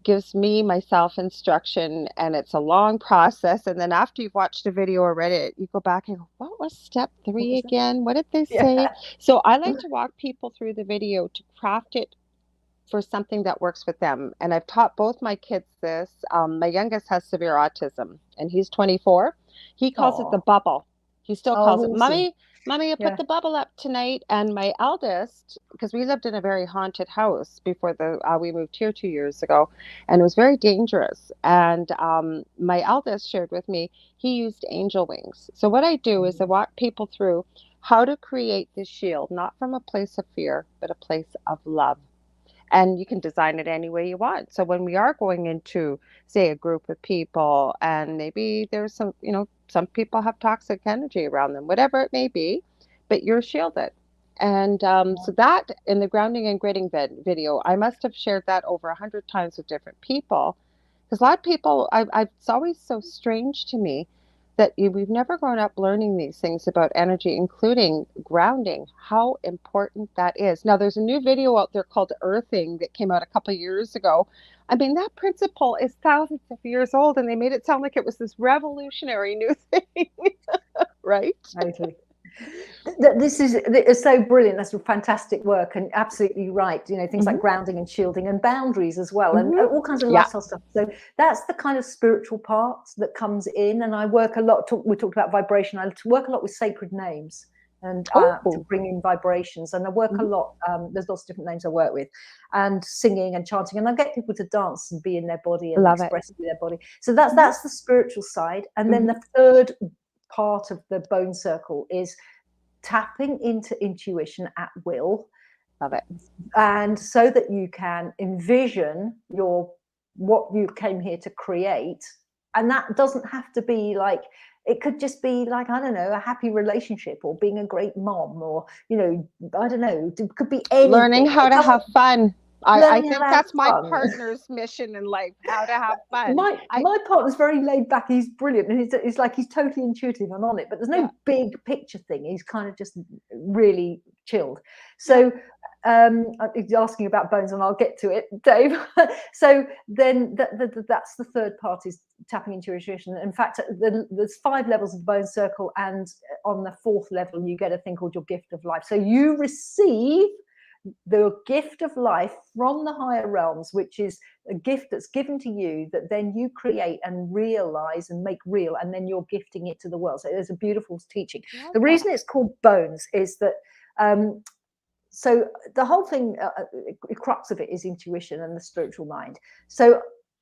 gives me myself instruction and it's a long process, and then after you've watched a video or read it, you go back and go, what was step 3 again? What did they say? So I like to walk people through the video to craft it for something that works with them. And I've taught both my kids this. My youngest has severe autism and he's 24. He calls it the bubble. He still calls it, Mommy, I put the bubble up tonight. And my eldest, because we lived in a very haunted house before we moved here 2 years ago, and it was very dangerous. And my eldest shared with me, he used angel wings. So what I do is I walk people through how to create this shield, not from a place of fear, but a place of love. And you can design it any way you want. So when we are going into, say, a group of people, and maybe there's some people have toxic energy around them, whatever it may be, but you're shielded. And so that, in the grounding and gritting video, I must have shared that over 100 times with different people. Because a lot of people, it's always so strange to me that we've never grown up learning these things about energy, including grounding, how important that is. Now, there's a new video out there called Earthing that came out a couple of years ago. I mean, that principle is thousands of years old, and they made it sound like it was this revolutionary new thing, right? Totally. It's so brilliant. That's fantastic work, and absolutely right. Things like grounding and shielding and boundaries as well, and all kinds of lifestyle stuff. So that's the kind of spiritual part that comes in. And I work a lot. We talked about vibration. I work a lot with sacred names and to bring in vibrations. And I work a lot. There's lots of different names I work with, and singing and chanting. And I get people to dance and be in their body and express their body. So that's the spiritual side. And then the third part of the bone circle is tapping into intuition at will. Love it. And so that you can envision what you came here to create. And that doesn't have to be like, it could just be like, I don't know, a happy relationship, or being a great mom, or I don't know, it could be anything. Learning how to have fun. I learning how think to have that's my fun. partner's mission in life, how to have fun. My partner's very laid back. He's brilliant, and he's like he's totally intuitive and on it. But there's no Yeah, big picture thing. He's kind of just really chilled. yeah. So he's asking about bones, and I'll get to it, Dave. So then that's the third part, is tapping into your intuition. In fact, there's 5 levels of the bone circle, and on the 4th level, you get a thing called your gift of life. So you receive the gift of life from the higher realms, which is a gift that's given to you that then you create and realize and make real, and then you're gifting it to the world. So there's a beautiful teaching. The reason it's called bones is that so the whole thing, the crux of it is intuition and the spiritual mind. So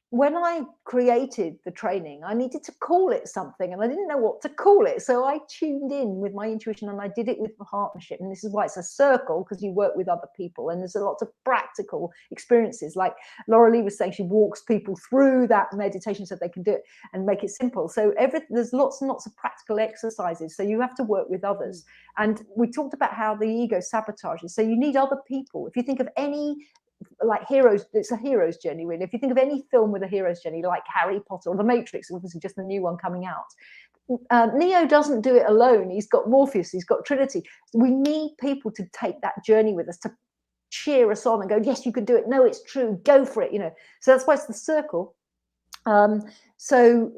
when I created the training, I needed to call it something, and I didn't know what to call it. So I tuned in with my intuition, and I did it with partnership. And this is why it's a circle, because you work with other people, and there's a lot of practical experiences. Like Lorilei was saying, she walks people through that meditation so they can do it and make it simple. So there's lots and lots of practical exercises. So you have to work with others. And we talked about how the ego sabotages. So you need other people. If you think of any like heroes, it's a hero's journey, really. If you think of any film with a hero's journey, like Harry Potter or The Matrix, obviously just the new one coming out, Neo doesn't do it alone. He's got Morpheus, he's got Trinity. We need people to take that journey with us, to cheer us on and go, yes, you can do it. No, it's true. Go for it. So that's why it's the circle. So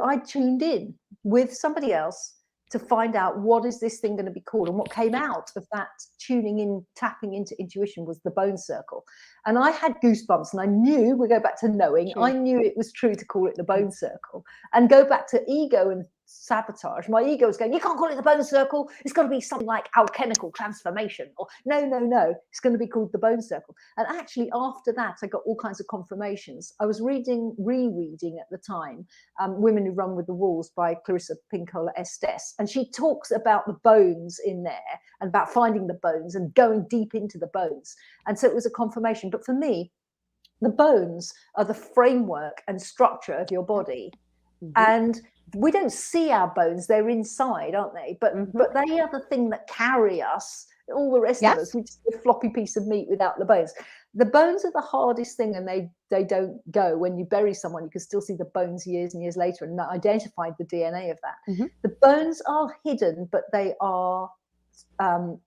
I tuned in with somebody else to find out what is this thing going to be called, and what came out of that tuning in, tapping into intuition, was the bone circle. And I had goosebumps, and I knew, we go back to knowing, I knew it was true to call it the bone circle. And go back to ego and sabotage. My ego was going, you can't call it the bone circle, it's got to be something like alchemical transformation, or no, it's going to be called the bone circle. And actually after that, I got all kinds of confirmations. I was rereading at the time Women Who Run with the Wolves by Clarissa Pinkola Estes, and she talks about the bones in there, and about finding the bones and going deep into the bones. And so it was a confirmation. But for me, the bones are the framework and structure of your body. And we don't see our bones, they're inside, aren't they? But they are the thing that carry us. All the rest of us, we're just a floppy piece of meat without the bones. The bones are the hardest thing, and they don't go. When you bury someone, you can still see the bones years and years later, and identified the DNA of that. The bones are hidden, but they are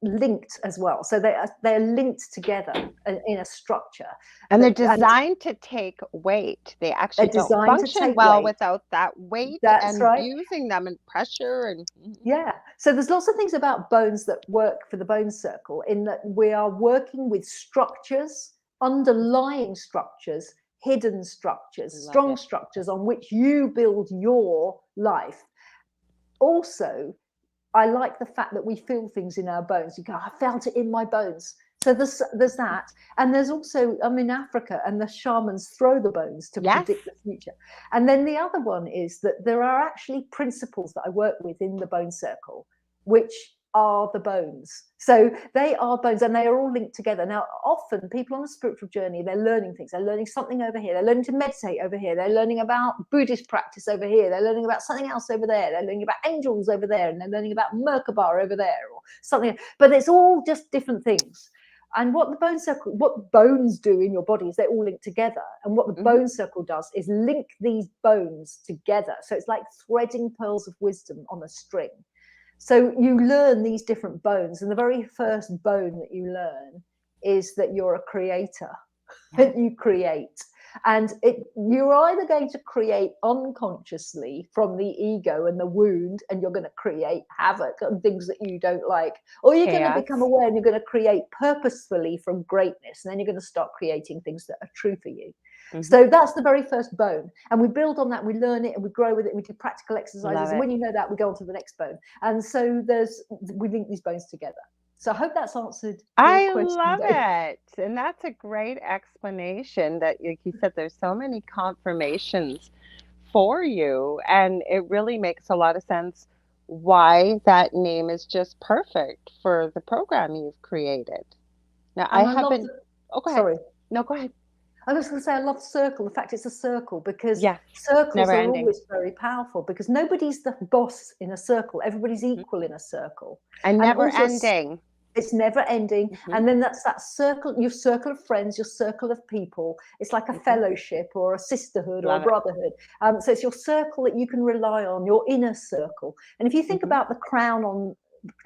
linked as well. So they're linked together in a structure. And they're designed to take weight. They actually don't function well without that weight. That's right. Using them and pressure. And yeah. So there's lots of things about bones that work for the bone circle, in that we are working with structures, underlying structures, hidden structures, strong structures on which you build your life. Also, I like the fact that we feel things in our bones. You go, I felt it in my bones. So there's that. And there's also, I'm in Africa, and the shamans throw the bones to predict the future. And then the other one is that there are actually principles that I work with in the bone circle, which are the bones. So they are bones, and they are all linked together. Now, often people on a spiritual journey, they're learning things. They're learning something over here. They're learning to meditate over here. They're learning about Buddhist practice over here. They're learning about something else over there. They're learning about angels over there, and they're learning about Merkaba over there, or something. But it's all just different things. And what the bone circle, what bones do in your body, is they're all linked together. And what the bone circle does is link these bones together. So it's like threading pearls of wisdom on a string. So you learn these different bones, and the very first bone that you learn is that you're a creator, that you create. And you're either going to create unconsciously from the ego and the wound, and you're going to create havoc and things that you don't like, or you're going to become aware and you're going to create purposefully from greatness, and then you're going to start creating things that are true for you. So that's the very first bone, and we build on that, we learn it, and we grow with it, and we do practical exercises, and when you know that, we go on to the next bone. And so we link these bones together. So I hope that's answered your question. I love it. And that's a great explanation, that, like you said, there's so many confirmations for you, and it really makes a lot of sense why that name is just perfect for the program you've created. Now, I haven't. Oh, go ahead. Sorry. No, go ahead. I was going to say, I love circle. The fact it's a circle, because circles are always very powerful, because nobody's the boss in a circle. Everybody's equal in a circle. And never ending. It's never ending. And then that's that circle, your circle of friends, your circle of people. It's like a fellowship or a sisterhood or a brotherhood. So it's your circle that you can rely on, your inner circle. And if you think about the crown on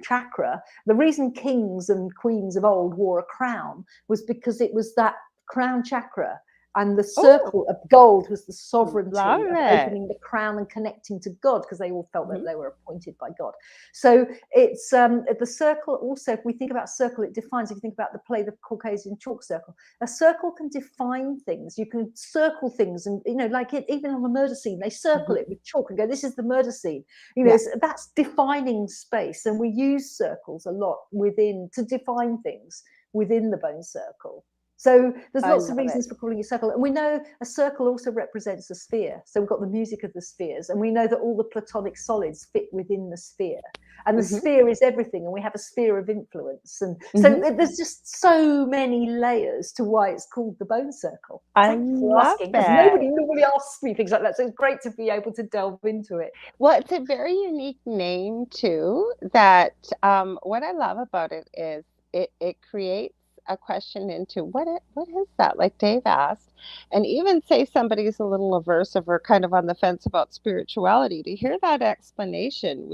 chakra, the reason kings and queens of old wore a crown was because it was that crown chakra. And the circle of gold was the sovereignty of opening the crown and connecting to God, because they all felt that they were appointed by God. So it's the circle also, if we think about circle, it defines, if you think about the play, the Caucasian chalk circle, a circle can define things. You can circle things, and, you know, like even on a murder scene, they circle it with chalk and go, this is the murder scene. You know, that's defining space. And we use circles a lot within to define things within the bone circle. So there's lots of reasons for calling it a circle. And we know a circle also represents a sphere. So we've got the music of the spheres. And we know that all the platonic solids fit within the sphere. And the sphere is everything. And we have a sphere of influence. And so there's just so many layers to why it's called the bone circle. Thanks for asking, because nobody normally asks me things like that. So it's great to be able to delve into it. Well, it's a very unique name, too, that what I love about it is it creates a question into what is that, like Dave asked, and even say somebody's a little aversive or kind of on the fence about spirituality, to hear that explanation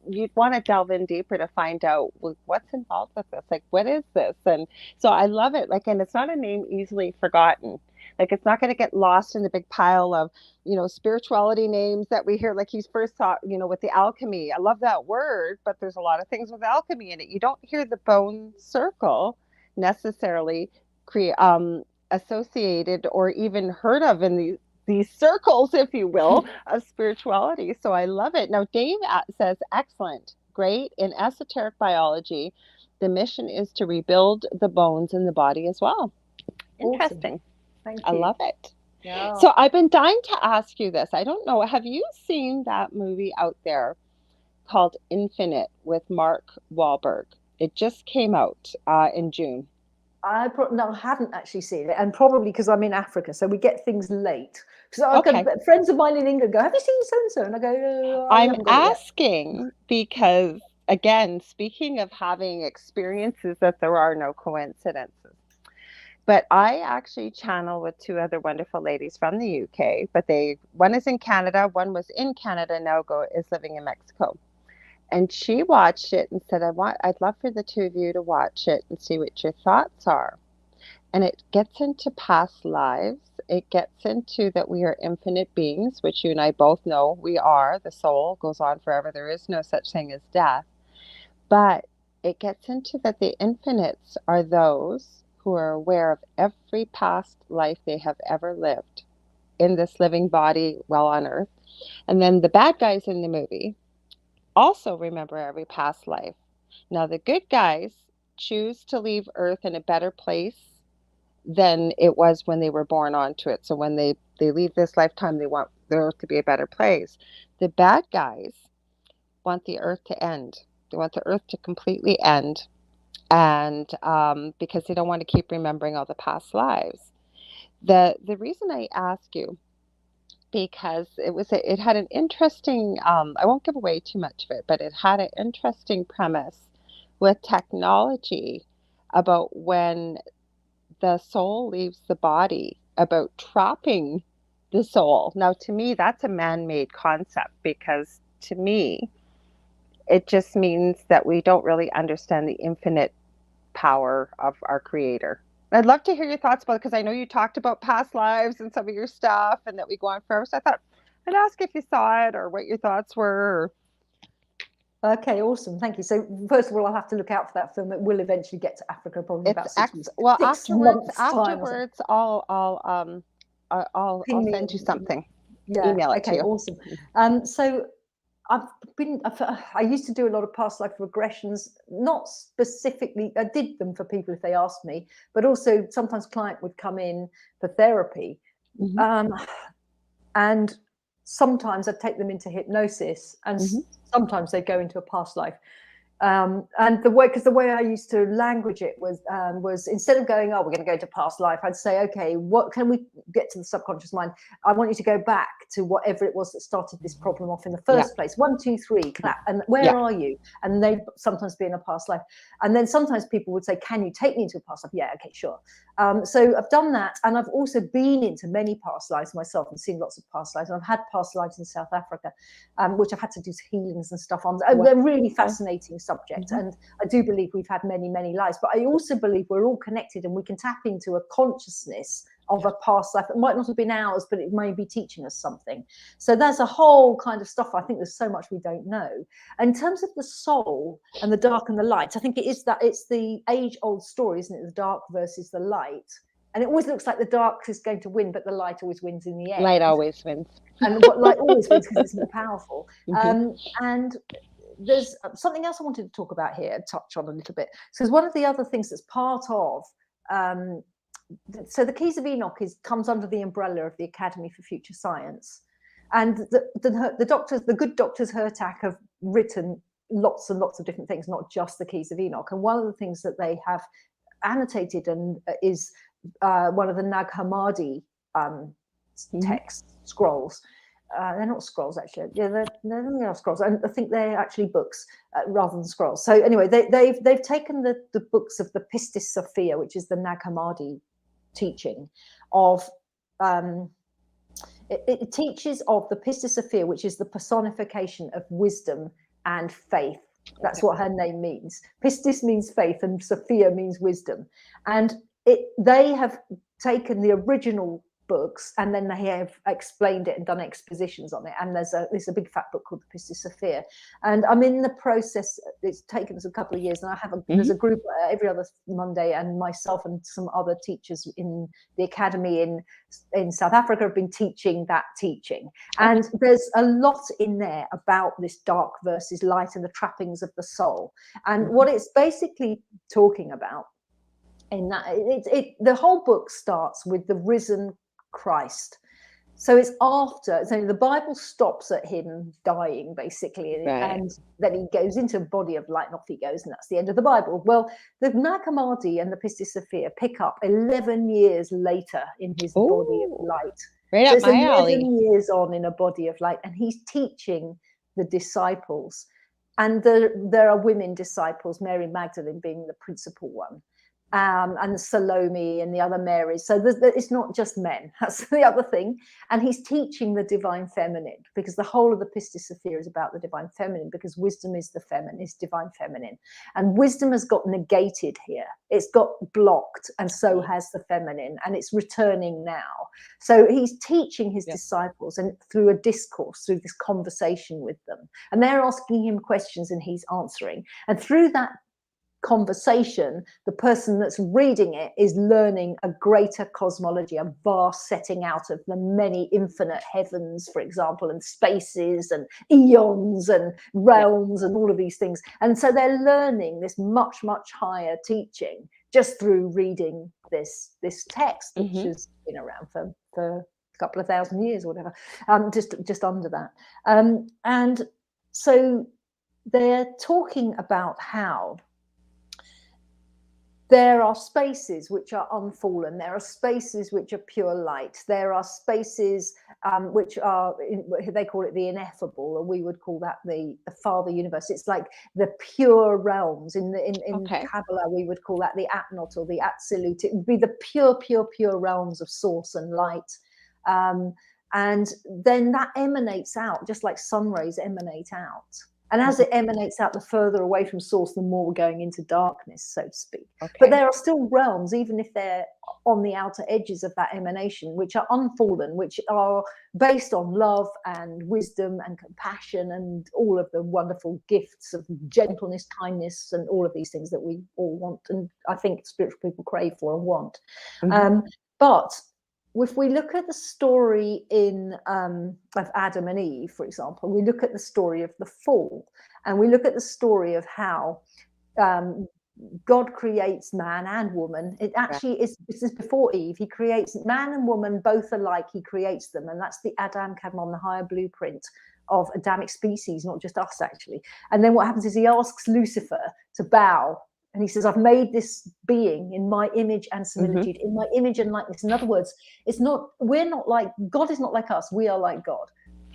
you'd want to delve in deeper to find out what's involved with this, like what is this. And so I love it, like, and it's not a name easily forgotten. Like, it's not going to get lost in the big pile of, you know, spirituality names that we hear. Like, he's first thought, you know, with the alchemy. I love that word, but there's a lot of things with alchemy in it. You don't hear the bone circle necessarily associated or even heard of in these circles, if you will, of spirituality. So I love it. Now, Dave says, excellent, great. In esoteric biology, the mission is to rebuild the bones in the body as well. Interesting. Awesome. Thank you. I love it. Yeah. So I've been dying to ask you this. I don't know, have you seen that movie out there called Infinite with Mark Wahlberg? It just came out in June. I haven't actually seen it, and probably because I'm in Africa, so we get things late. Because I've got friends of mine in England go, "Have you seen so and so?" And I go, "I'm asking because, again, speaking of having experiences, that there are no coincidences." But I actually channel with two other wonderful ladies from the UK. But one is in Canada, one was in Canada, now is living in Mexico. And she watched it and said, I'd love for the two of you to watch it and see what your thoughts are. And it gets into past lives. It gets into that we are infinite beings, which you and I both know we are. The soul goes on forever. There is no such thing as death. But it gets into that the infinites are those who are aware of every past life they have ever lived in this living body while on Earth. And then the bad guys in the movie also remember every past life. Now, the good guys choose to leave Earth in a better place than it was when they were born onto it. So when they leave this lifetime, they want the Earth to be a better place. The bad guys want the Earth to end. They want the Earth to completely end, and because they don't want to keep remembering all the past lives. The reason I ask you, because it had an interesting, I won't give away too much of it, but it had an interesting premise with technology about when the soul leaves the body, about trapping the soul. Now, to me, that's a man-made concept, because to me, it just means that we don't really understand the infinite power of our Creator. I'd love to hear your thoughts about it, because I know you talked about past lives and some of your stuff and that we go on forever. So I thought I'd ask if you saw it or what your thoughts were. Okay, awesome. Thank you. So first of all, I'll have to look out for that film. It will eventually get to Africa, probably about 6 months. Well, afterwards, I'll send you something. Yeah. Email it to you. Awesome. So I used to do a lot of past life regressions, not specifically, I did them for people if they asked me, but also sometimes client would come in for therapy. And sometimes I'd take them into hypnosis, and sometimes they'd go into a past life. And the way I used to language it was instead of going, oh, we're going to go to past life, I'd say, okay, what can we get to the subconscious mind? I want you to go back to whatever it was that started this problem off in the first place. 1, 2, 3, clap. And where are you? And they'd sometimes be in a past life. And then sometimes people would say, can you take me into a past life? Yeah, okay, sure. So I've done that. And I've also been into many past lives myself and seen lots of past lives. And I've had past lives in South Africa, which I've had to do healings and stuff on. They're really fascinating subject. And I do believe we've had many, many lives. But I also believe we're all connected and we can tap into a consciousness of a past life that might not have been ours, but it may be teaching us something. So there's a whole kind of stuff. I think there's so much we don't know. In terms of the soul and the dark and the light, I think it's the age-old story, isn't it? The dark versus the light. And it always looks like the dark is going to win, but the light always wins in the end. Light always wins. And what light always wins because it's more powerful. And there's something else I wanted to talk about here, touch on a little bit. So one of the other things that's part of so the Keys of Enoch comes under the umbrella of the Academy for Future Science, and the doctors, the good doctors Hertak, have written lots and lots of different things, not just the Keys of Enoch. And one of the things that they have annotated and is one of the Nag Hammadi texts, scrolls. They're not scrolls, actually. Yeah, they're scrolls. And I think they're actually books rather than scrolls. So anyway, they've taken the books of the Pistis Sophia, which is the Nag Hammadi teaching of. It teaches of the Pistis Sophia, which is the personification of wisdom and faith. That's what her name means. Pistis means faith, and Sophia means wisdom. And they have taken the original books and then they have explained it and done expositions on it, and there's a big fat book called the Pistis Sophia, and I'm in the process. It's taken us a couple of years, and I have there's a group every other Monday, and myself and some other teachers in the academy in South Africa have been teaching that teaching, and there's a lot in there about this dark versus light and the trappings of the soul, and what it's basically talking about in that the whole book starts with the risen Christ. So it's after, so the Bible stops at him dying, basically, and then he goes into a body of light, and off he goes, and that's the end of the Bible. Well, the Nag Hammadi and the Pistis Sophia pick up 11 years later in his body of light. Right, so up my alley. 11 years on in a body of light, and he's teaching the disciples. And there are women disciples, Mary Magdalene being the principal one. And Salome and the other Marys. So it's not just men. That's the other thing. And he's teaching the divine feminine, because the whole of the Pistis Sophia is about the divine feminine, because wisdom is the feminine, is divine feminine. And wisdom has got negated here. It's got blocked, and so has the feminine, and it's returning now. So he's teaching his disciples, and through a discourse, through this conversation with them. And they're asking him questions and he's answering. And through that conversation, the person that's reading it is learning a greater cosmology, a vast setting out of the many infinite heavens, for example, and spaces and eons and realms and all of these things. And so they're learning this much, much higher teaching just through reading this text, which has been around for a couple of thousand years or whatever, just under that. And so they're talking about how there are spaces which are unfallen. There are spaces which are pure light. There are spaces which are, they call it the ineffable, and we would call that the Father Universe. It's like the pure realms. In Kabbalah, we would call that the Atnot or the Absolute. It would be the pure realms of source and light. And then that emanates out, just like sun rays emanate out. And as it emanates out, the further away from source, the more we're going into darkness, so to speak. But there are still realms, even if they're on the outer edges of that emanation, which are unfallen, which are based on love and wisdom and compassion and all of the wonderful gifts of gentleness, kindness, and all of these things that we all want. And I think spiritual people crave for and want. But if we look at the story of Adam and Eve, for example, we look at the story of the fall, and we look at the story of how God creates man and woman. It actually is, this is before Eve. He creates man and woman both alike. He creates them. And that's the Adam Kadmon, the higher blueprint of Adamic species, not just us, actually. And then what happens is he asks Lucifer to bow. And he says, I've made this being in my image and similitude, in my image and likeness. In other words, it's not, we're not like, God is not like us. We are like God,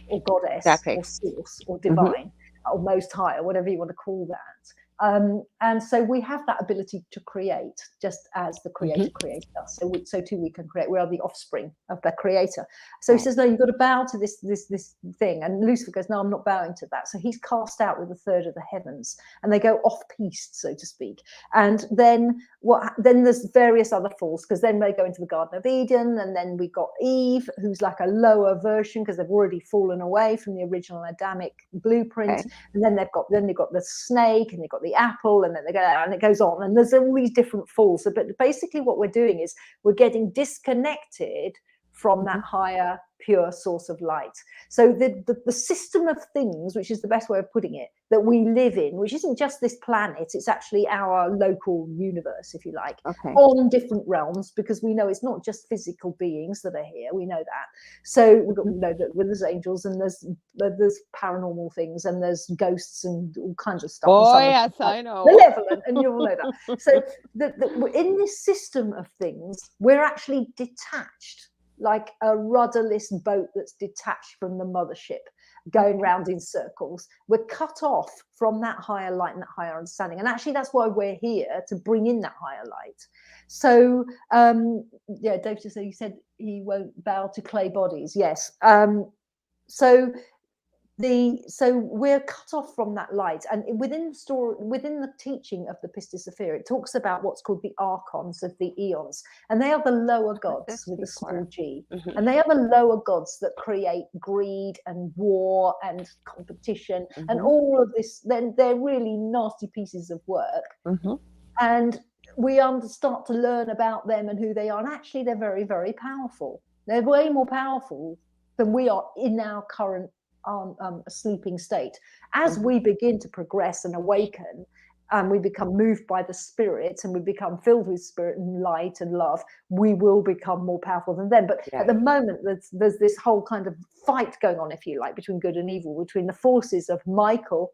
or goddess, or source, or divine, or most high, or whatever you want to call that. And so we have that ability to create, just as the creator created us. So too we can create. We are the offspring of the creator. So he says, no, you've got to bow to this thing. And Lucifer goes, no, I'm not bowing to that. So he's cast out with a third of the heavens, and they go off-piste, so to speak. And then then there's various other falls, because then they go into the Garden of Eden, and then we've got Eve, who's like a lower version, because they've already fallen away from the original Adamic blueprint. And then they've got the snake, and they've got the apple, and then they go, and it goes on, and there's all these different falls. So, but basically what we're doing is we're getting disconnected from that higher pure source of light. So the system of things, which is the best way of putting it, that we live in, which isn't just this planet, it's actually our local universe, if you like, on different realms, because we know it's not just physical beings that are here. We know that. So we know that there's angels, and there's paranormal things, and there's ghosts and all kinds of stuff. Oh, yes, I know. Malevolent, and you all know that. So in this system of things, we're actually detached, like a rudderless boat that's detached from the mothership, going round in circles. We're cut off from that higher light and that higher understanding. And actually, that's why we're here, to bring in that higher light. So, Dave just said, he said he won't bow to clay bodies. Yes. So we're cut off from that light, and within the teaching of the Pistis Sophia, it talks about what's called the archons of the eons, and they are the lower gods with a small g, and they are the lower gods that create greed and war and competition and all of this. Then they're really nasty pieces of work, and we start to learn about them and who they are, and actually they're very, very powerful. They're way more powerful than we are in our current a sleeping state. As we begin to progress and awaken, and we become moved by the spirit, and we become filled with spirit and light and love, we will become more powerful than them. But at the moment, there's this whole kind of fight going on, if you like, between good and evil, between the forces of Michael,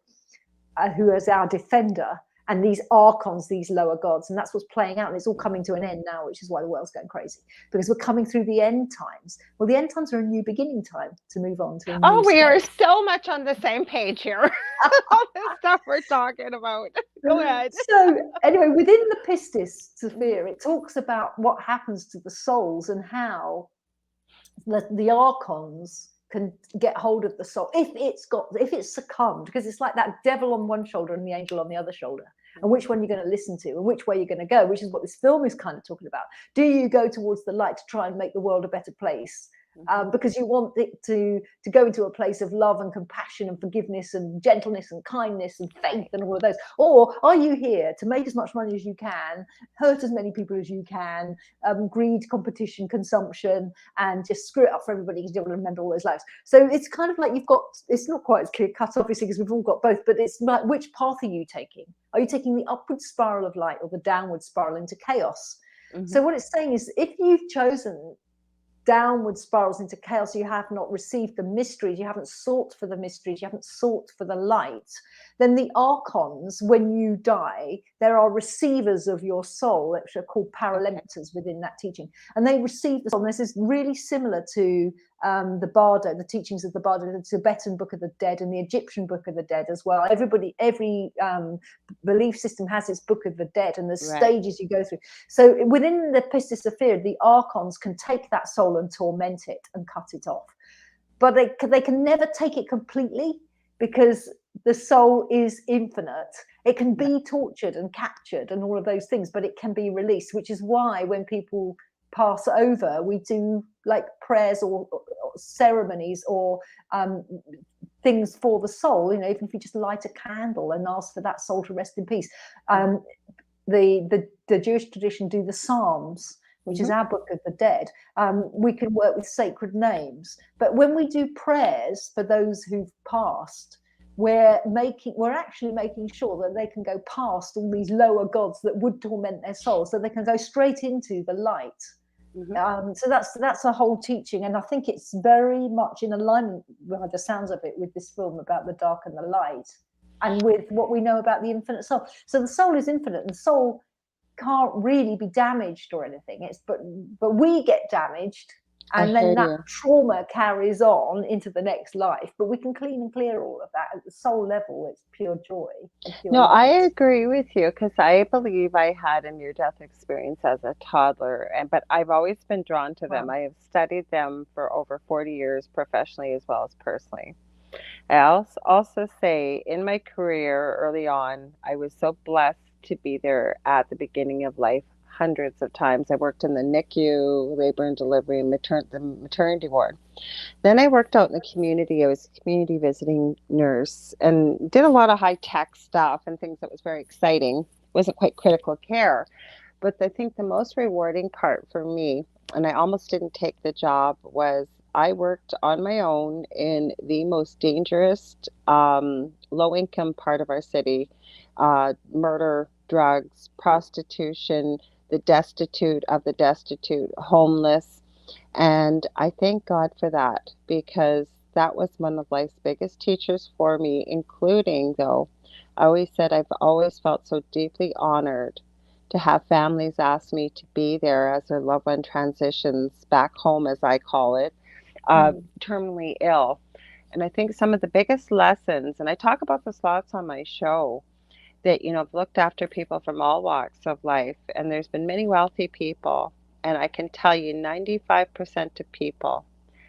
who is our defender, and these archons, these lower gods. And that's what's playing out. And it's all coming to an end now, which is why the world's going crazy, because we're coming through the end times. Well, the end times are a new beginning time to move on to a new we state. are so much on the same page here. All this stuff we're talking about. Go ahead. So anyway, within the Pistis Sophia, it talks about what happens to the souls and how the archons can get hold of the soul if it's succumbed, because it's like that devil on one shoulder and the angel on the other shoulder, and which one you're going to listen to and which way you're going to go, which is what this film is kind of talking about. Do you go towards the light to try and make the world a better place, because you want it to go into a place of love and compassion and forgiveness and gentleness and kindness and faith and all of those? Or are you here to make as much money as you can, hurt as many people as you can, greed, competition, consumption, and just screw it up for everybody because you don't want to remember all those lives? So it's kind of like it's not quite as clear cut, obviously, because we've all got both, but it's like, which path are you taking? Are you taking the upward spiral of light or the downward spiral into chaos? So what it's saying is, if you've chosen downward spirals into chaos, you have not received the mysteries, you haven't sought for the mysteries, you haven't sought for the light, then the archons, when you die, there are receivers of your soul, which are called paralemptors within that teaching, and they receive the soul. And this is really similar to the Bardo, the teachings of the Bardo, the Tibetan Book of the Dead and the Egyptian Book of the Dead as well. Every belief system has its Book of the Dead, and there's stages you go through. So within the Pistis Sophia, the archons can take that soul and torment it and cut it off, but they can never take it completely, because the soul is infinite. It can be tortured and captured and all of those things, but it can be released, which is why when people pass over, we do like prayers or ceremonies or things for the soul, even if you just light a candle and ask for that soul to rest in peace. The Jewish tradition do the Psalms, which is our Book of the Dead. We can work with sacred names, but when we do prayers for those who've passed, we're actually making sure that they can go past all these lower gods that would torment their soul, so they can go straight into the light. So that's a whole teaching, and I think it's very much in alignment, by the sounds of it, with this film about the dark and the light, and with what we know about the infinite soul. So the soul is infinite, and the soul can't really be damaged or anything. But we get damaged, and then that trauma carries on into the next life. But we can clean and clear all of that at the soul level. It's pure joy. No, I agree with you, because I believe I had a near-death experience as a toddler, but I've always been drawn to them. I have studied them for over 40 years, professionally as well as personally. I also say in my career early on, I was so blessed to be there at the beginning of life hundreds of times. I worked in the NICU, labor and delivery, and the maternity ward. Then I worked out in the community. I was a community visiting nurse and did a lot of high-tech stuff and things that was very exciting. Wasn't quite critical care. But I think the most rewarding part for me, and I almost didn't take the job, was I worked on my own in the most dangerous, low-income part of our city. Murder, drugs, prostitution, the destitute of the destitute, homeless. And I thank God for that, because that was one of life's biggest teachers for me, including, though, I always said I've always felt so deeply honored to have families ask me to be there as their loved one transitions back home, as I call it, terminally ill. And I think some of the biggest lessons, and I talk about this lots on my show, that, I've looked after people from all walks of life, and there's been many wealthy people, and I can tell you 95% of people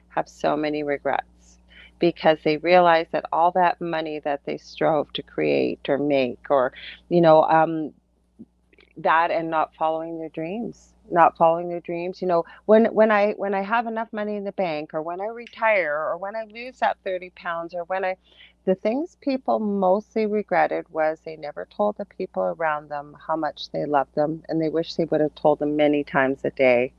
have so many regrets, because they realize that all that money that they strove to create or make, or, that, and not following their dreams. When I have enough money in the bank, or when I retire, or when I lose that 30 pounds, or the things people mostly regretted was they never told the people around them how much they loved them, and they wish they would have told them many times a day.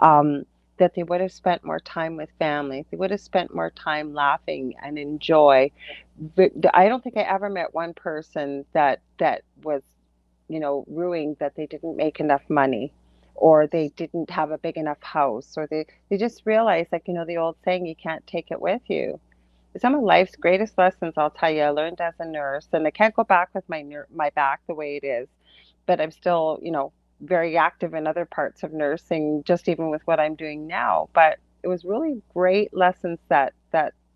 That they would have spent more time with family. They would have spent more time laughing and enjoy. I don't think I ever met one person that was, ruined that they didn't make enough money, or they didn't have a big enough house, or they just realized, like, the old saying, you can't take it with you. Some of life's greatest lessons, I'll tell you, I learned as a nurse, and I can't go back with my back the way it is, but I'm still, very active in other parts of nursing, just even with what I'm doing now. But it was really great lessons that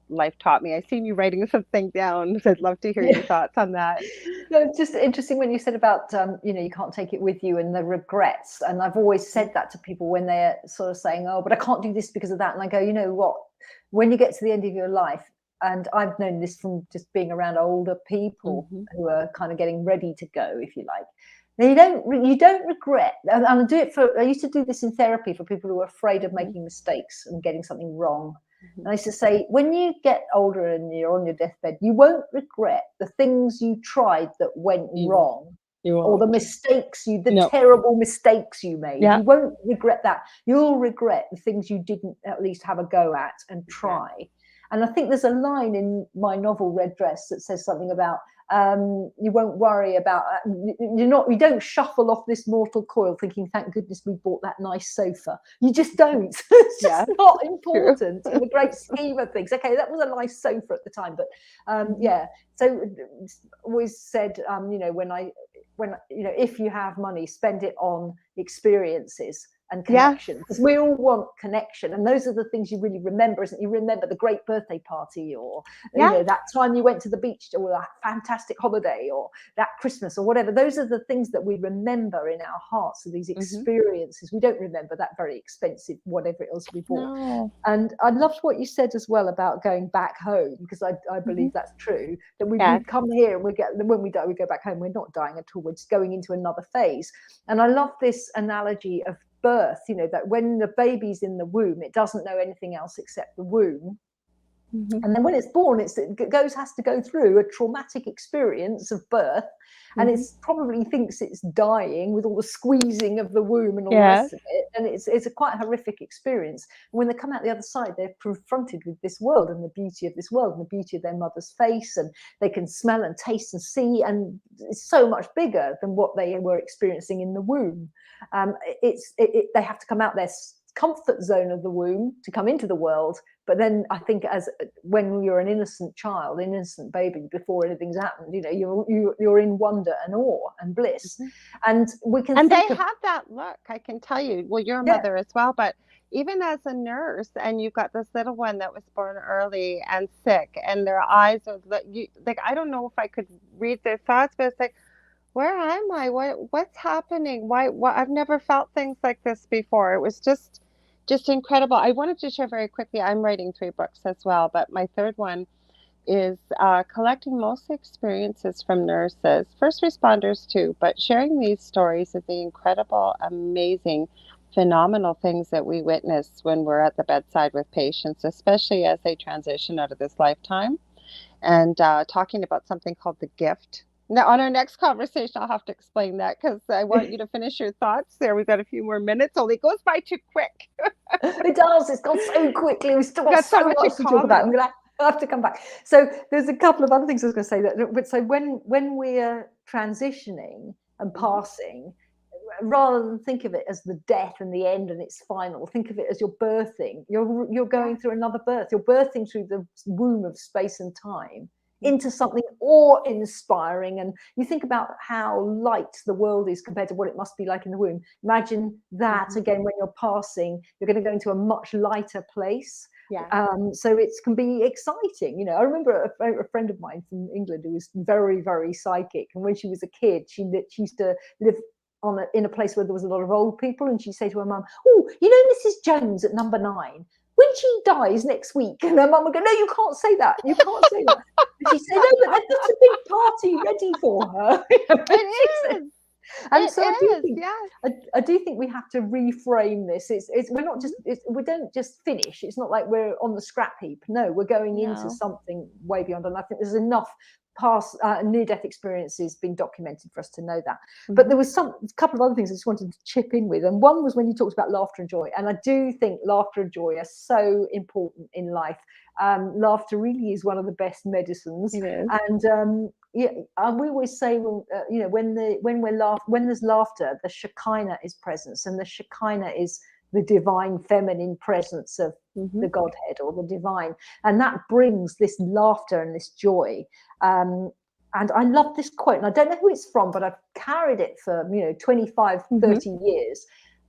life taught me. I seen you writing something down, so I'd love to hear your thoughts on that. No, it's just interesting when you said about, you can't take it with you, and the regrets. And I've always said that to people when they're sort of saying, oh, but I can't do this because of that. And I go, you know what, when you get to the end of your life, and I've known this from just being around older people who are kind of getting ready to go, if you like, you don't regret. And I used to do this in therapy for people who are afraid of making mistakes and getting something wrong. And I used to say, when you get older and you're on your deathbed, you won't regret the things you tried that went wrong, or the mistakes terrible mistakes you made. You won't regret that. You'll regret the things you didn't at least have a go at and try. And I think there's a line in my novel Red Dress that says something about, you won't worry about, you don't shuffle off this mortal coil thinking, thank goodness we bought that nice sofa. You just don't. It's just not important in the great scheme of things. Okay, that was a nice sofa at the time, but so always said, if you have money, spend it on experiences and connection, because we all want connection, and those are the things you really remember, isn't it? You remember the great birthday party, or that time you went to the beach, or that fantastic holiday, or that Christmas, or whatever. Those are the things that we remember in our hearts, of these experiences. We don't remember that very expensive whatever it was we bought. And I loved what you said as well about going back home, because I believe that's true, that we come here and when we die, we go back home. We're not dying at all, we're just going into another phase. And I love this analogy of birth, that when the baby's in the womb, it doesn't know anything else except the womb. Mm-hmm. And then when it's born, has to go through a traumatic experience of birth, and Mm-hmm. it's probably thinks it's dying with all the squeezing of the womb and all the Yes. rest of it. And it's a quite horrific experience. And when they come out the other side, they're confronted with this world and the beauty of this world and the beauty of their mother's face, and they can smell and taste and see, and it's so much bigger than what they were experiencing in the womb. They have to come out their comfort zone of the womb to come into the world. But then I think when you're an innocent child, innocent baby, before anything's happened, you're in wonder and awe and bliss. Mm-hmm. And we can And think they have that look, I can tell you. Well, you're a yeah. mother as well, but even as a nurse, and you've got this little one that was born early and sick, and their eyes are like, I don't know if I could read their thoughts, but it's like, where am I? What's happening? Why? I've never felt things like this before. It was just incredible. I wanted to share very quickly. I'm writing 3 books as well, but my third one is collecting most experiences from nurses, first responders too, but sharing these stories of the incredible, amazing, phenomenal things that we witness when we're at the bedside with patients, especially as they transition out of this lifetime, and talking about something called the gift. Now, on our next conversation, I'll have to explain that because I want you to finish your thoughts there. We've got a few more minutes, only it goes by too quick. It does. It's gone so quickly. We've still got so much to talk about. I'm going to have to come back. So there's a couple of other things I was going to say. So when we're transitioning and passing, rather than think of it as the death and the end and it's final, think of it as you're birthing. You're going through another birth. You're birthing through the womb of space and time into something awe-inspiring. And you think about how light the world is compared to what it must be like in the womb. Imagine that again when you're passing, you're going to go into a much lighter place. So it can be exciting. I remember a friend of mine from England who was very, very psychic, and when she was a kid, she used to live in a place where there was a lot of old people, and she'd say to her mum, "Oh, Mrs. Jones at number 9, when she dies next week," and her mum would go, "No, you can't say that. You can't say that." And she'd say, "No, but they've got a big party ready for her." It is. And I do think we have to reframe this. We're not just we don't just finish. It's not like we're on the scrap heap. No, we're going into something way beyond. And I think there's enough past near-death experiences being documented for us to know that. But there was a couple of other things I just wanted to chip in with, and one was when you talked about laughter and joy. And I do think laughter and joy are so important in life. Laughter really is one of the best medicines. It is. And we always say, when there's laughter, the Shekinah is presence, and the Shekinah is the divine feminine presence of the Godhead or the divine, and that brings this laughter and this joy. And I love this quote, and I don't know who it's from, but I've carried it for 25, 30 years,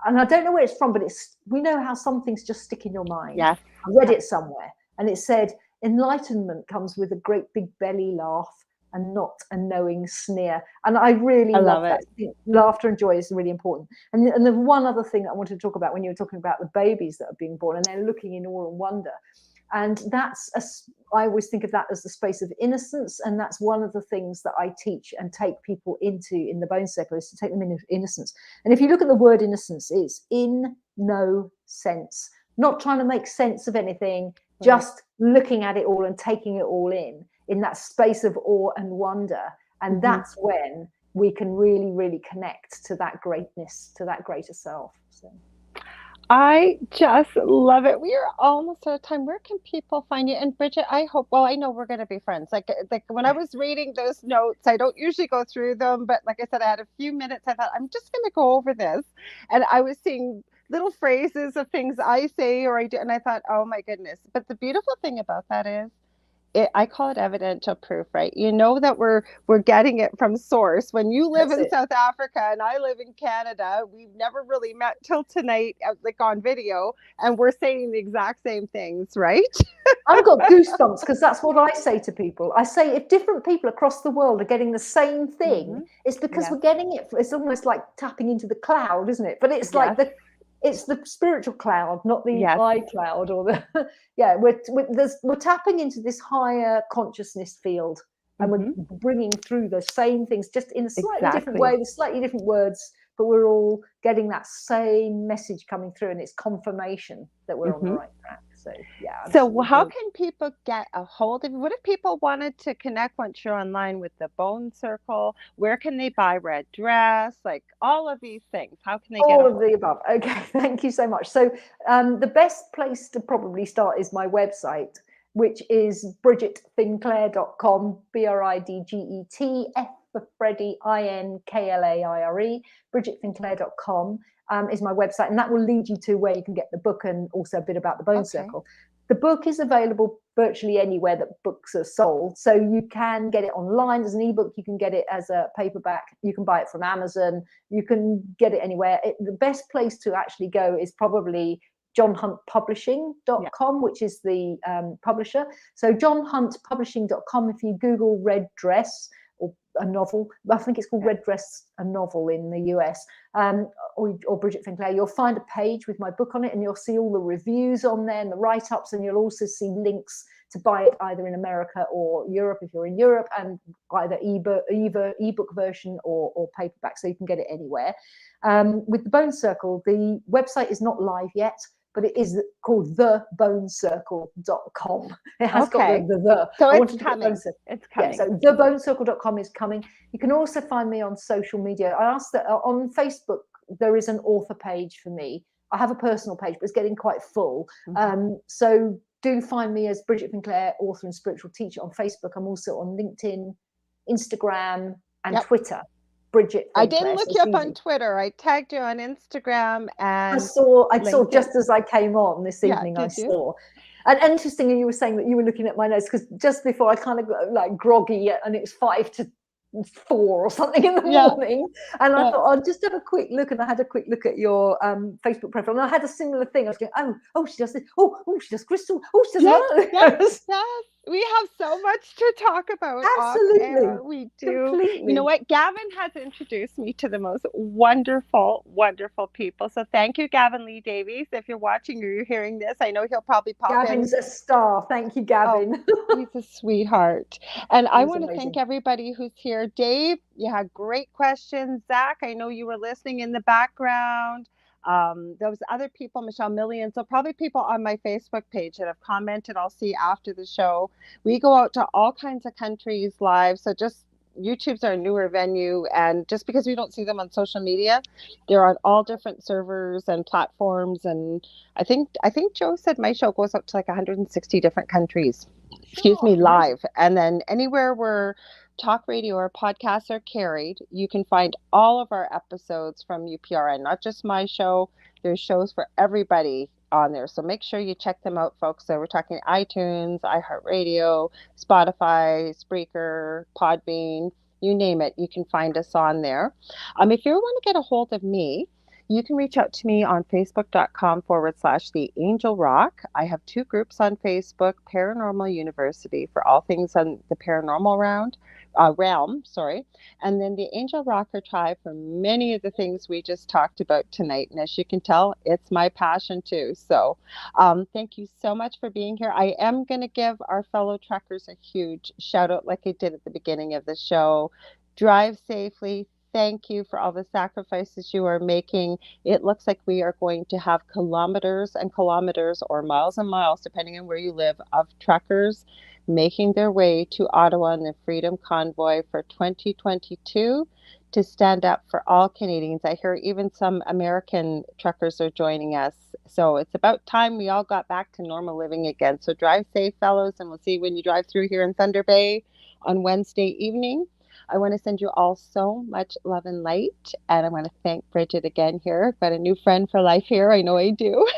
and I don't know where it's from, but we know how some things just stick in your mind. Yes. I read it somewhere, and it said, "Enlightenment comes with a great big belly laugh, and not a knowing sneer." And I really love that. Laughter and joy is really important. And there's one other thing that I wanted to talk about when you were talking about the babies that are being born and they're looking in awe and wonder. And I always think of that as the space of innocence. And that's one of the things that I teach and take people into in the Bone Circle, is to take them into innocence. And if you look at the word innocence, it's in no sense, not trying to make sense of anything, just looking at it all and taking it all in that space of awe and wonder. And that's when we can really, really connect to that greatness, to that greater self. So I just love it. We are almost out of time. Where can people find you? And Bridget, I know we're going to be friends. Like when I was reading those notes, I don't usually go through them, but like I said, I had a few minutes. I thought, I'm just going to go over this. And I was seeing little phrases of things I say or I do. And I thought, oh my goodness. But the beautiful thing about that is, I call it evidential proof, right? You know that we're getting it from source. When you live in South Africa and I live in Canada, we've never really met till tonight, like on video, and we're saying the exact same things, right? I've got goosebumps because that's what I say to people. I say if different people across the world are getting the same thing, it's because we're getting it. It's almost like tapping into the cloud, isn't it? But it's like it's the spiritual cloud, not the eye cloud, or the we're tapping into this higher consciousness field, and we're bringing through the same things, just in a slightly different way, with slightly different words, but we're all getting that same message coming through, and it's confirmation that we're on the right track. So yeah, So how absolutely. can people get a hold of you? What if people wanted to connect once you're online with the Bone Circle? Where can they buy red dress? Like all of these things. How can they get All a of the above. Okay, thank you so much. So the best place to probably start is my website, which is bridgetfinklaire.com, BRIDGET, for Freddie, INKLAIRE, bridgetfinklaire.com is my website, and that will lead you to where you can get the book and also a bit about the Bone Circle. The book is available virtually anywhere that books are sold. So you can get it online as an ebook, you can get it as a paperback, you can buy it from Amazon, you can get it anywhere. The best place to actually go is probably johnhuntpublishing.com, which is the publisher. So johnhuntpublishing.com, if you Google red dress or a novel, I think it's called Red Dress, a novel in the US, or Bridget Finklaire, you'll find a page with my book on it, and you'll see all the reviews on there and the write-ups, and you'll also see links to buy it either in America or Europe if you're in Europe, and either ebook version or paperback, so you can get it anywhere. With the Bone Circle, the website is not live yet, but it is called theboncircle.com. It has got the. So I it's coming. It's coming. Yeah, so theboncircle.com is coming. You can also find me on social media. I asked that on Facebook, there is an author page for me. I have a personal page, but it's getting quite full. So do find me as Bridget Finklaire, author and spiritual teacher on Facebook. I'm also on LinkedIn, Instagram, and Twitter. Bridget Finklaire. I didn't look you up on Twitter. I tagged you on Instagram, and I saw just as I came on this evening. I saw. And interestingly, you were saying that you were looking at my notes, because just before I kind of got like groggy, and it was 5 to 4 or something in the morning, and I thought I'll just have a quick look, and I had a quick look at your Facebook profile, and I had a similar thing. I was going, oh, she does this. Oh, she does crystal. Oh, she does that. Yes. We have so much to talk about. Absolutely. We do. Completely. You know what? Gavin has introduced me to the most wonderful, wonderful people. So thank you, Gavin Lee Davies. If you're watching or you're hearing this, I know he'll probably pop in. Gavin's a star. Thank you, Gavin. Oh, he's a sweetheart. And I want to thank everybody who's here. Dave, you had great questions. Zach, I know you were listening in the background. Those other people, Michelle Million, so probably people on my Facebook page that have commented, I'll see after the show. We go out to all kinds of countries live, so just YouTube's our newer venue, and just because we don't see them on social media, they're on all different servers and platforms, and I think Joe said my show goes up to like 160 different countries, live, and then anywhere where talk radio or podcasts are carried, you can find all of our episodes from UPRN, not just my show. There's shows for everybody on there, so make sure you check them out, folks. So we're talking iTunes, iHeartRadio, Spotify, Spreaker, Podbean, you name it, you can find us on there. If you want to get a hold of me, you can reach out to me on facebook.com/The Angel Rock. I have 2 groups on Facebook, Paranormal University for all things on the paranormal realm, and then the Angel Rocker Tribe for many of the things we just talked about tonight. And as you can tell, it's my passion too. So thank you so much for being here. I am going to give our fellow truckers a huge shout out like I did at the beginning of the show. Drive safely. Thank you for all the sacrifices you are making. It looks like we are going to have kilometers and kilometers, or miles and miles, depending on where you live, of truckers making their way to Ottawa in the Freedom Convoy for 2022 to stand up for all Canadians. I hear even some American truckers are joining us. So it's about time we all got back to normal living again. So drive safe, fellows, and we'll see you when you drive through here in Thunder Bay on Wednesday evening. I want to send you all so much love and light. And I want to thank Bridget again here. I've got a new friend for life here. I know I do.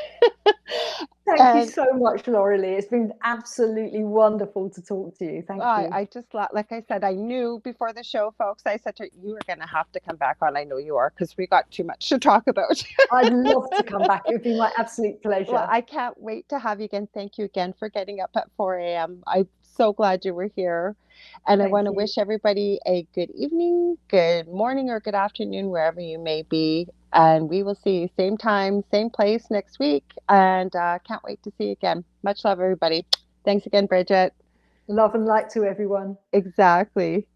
Thank you so much, Lorilei. It's been absolutely wonderful to talk to you. Thank you. I just, like I said, I knew before the show, folks, I said to her, you are going to have to come back on. I know you are, because we got too much to talk about. I'd love to come back. It would be my absolute pleasure. Well, I can't wait to have you again. Thank you again for getting up at 4 a.m. I'm so glad you were here. And I want to wish everybody a good evening, good morning, or good afternoon, wherever you may be. And we will see you same time, same place next week. And can't wait to see you again. Much love, everybody. Thanks again, Bridget. Love and light to everyone. Exactly.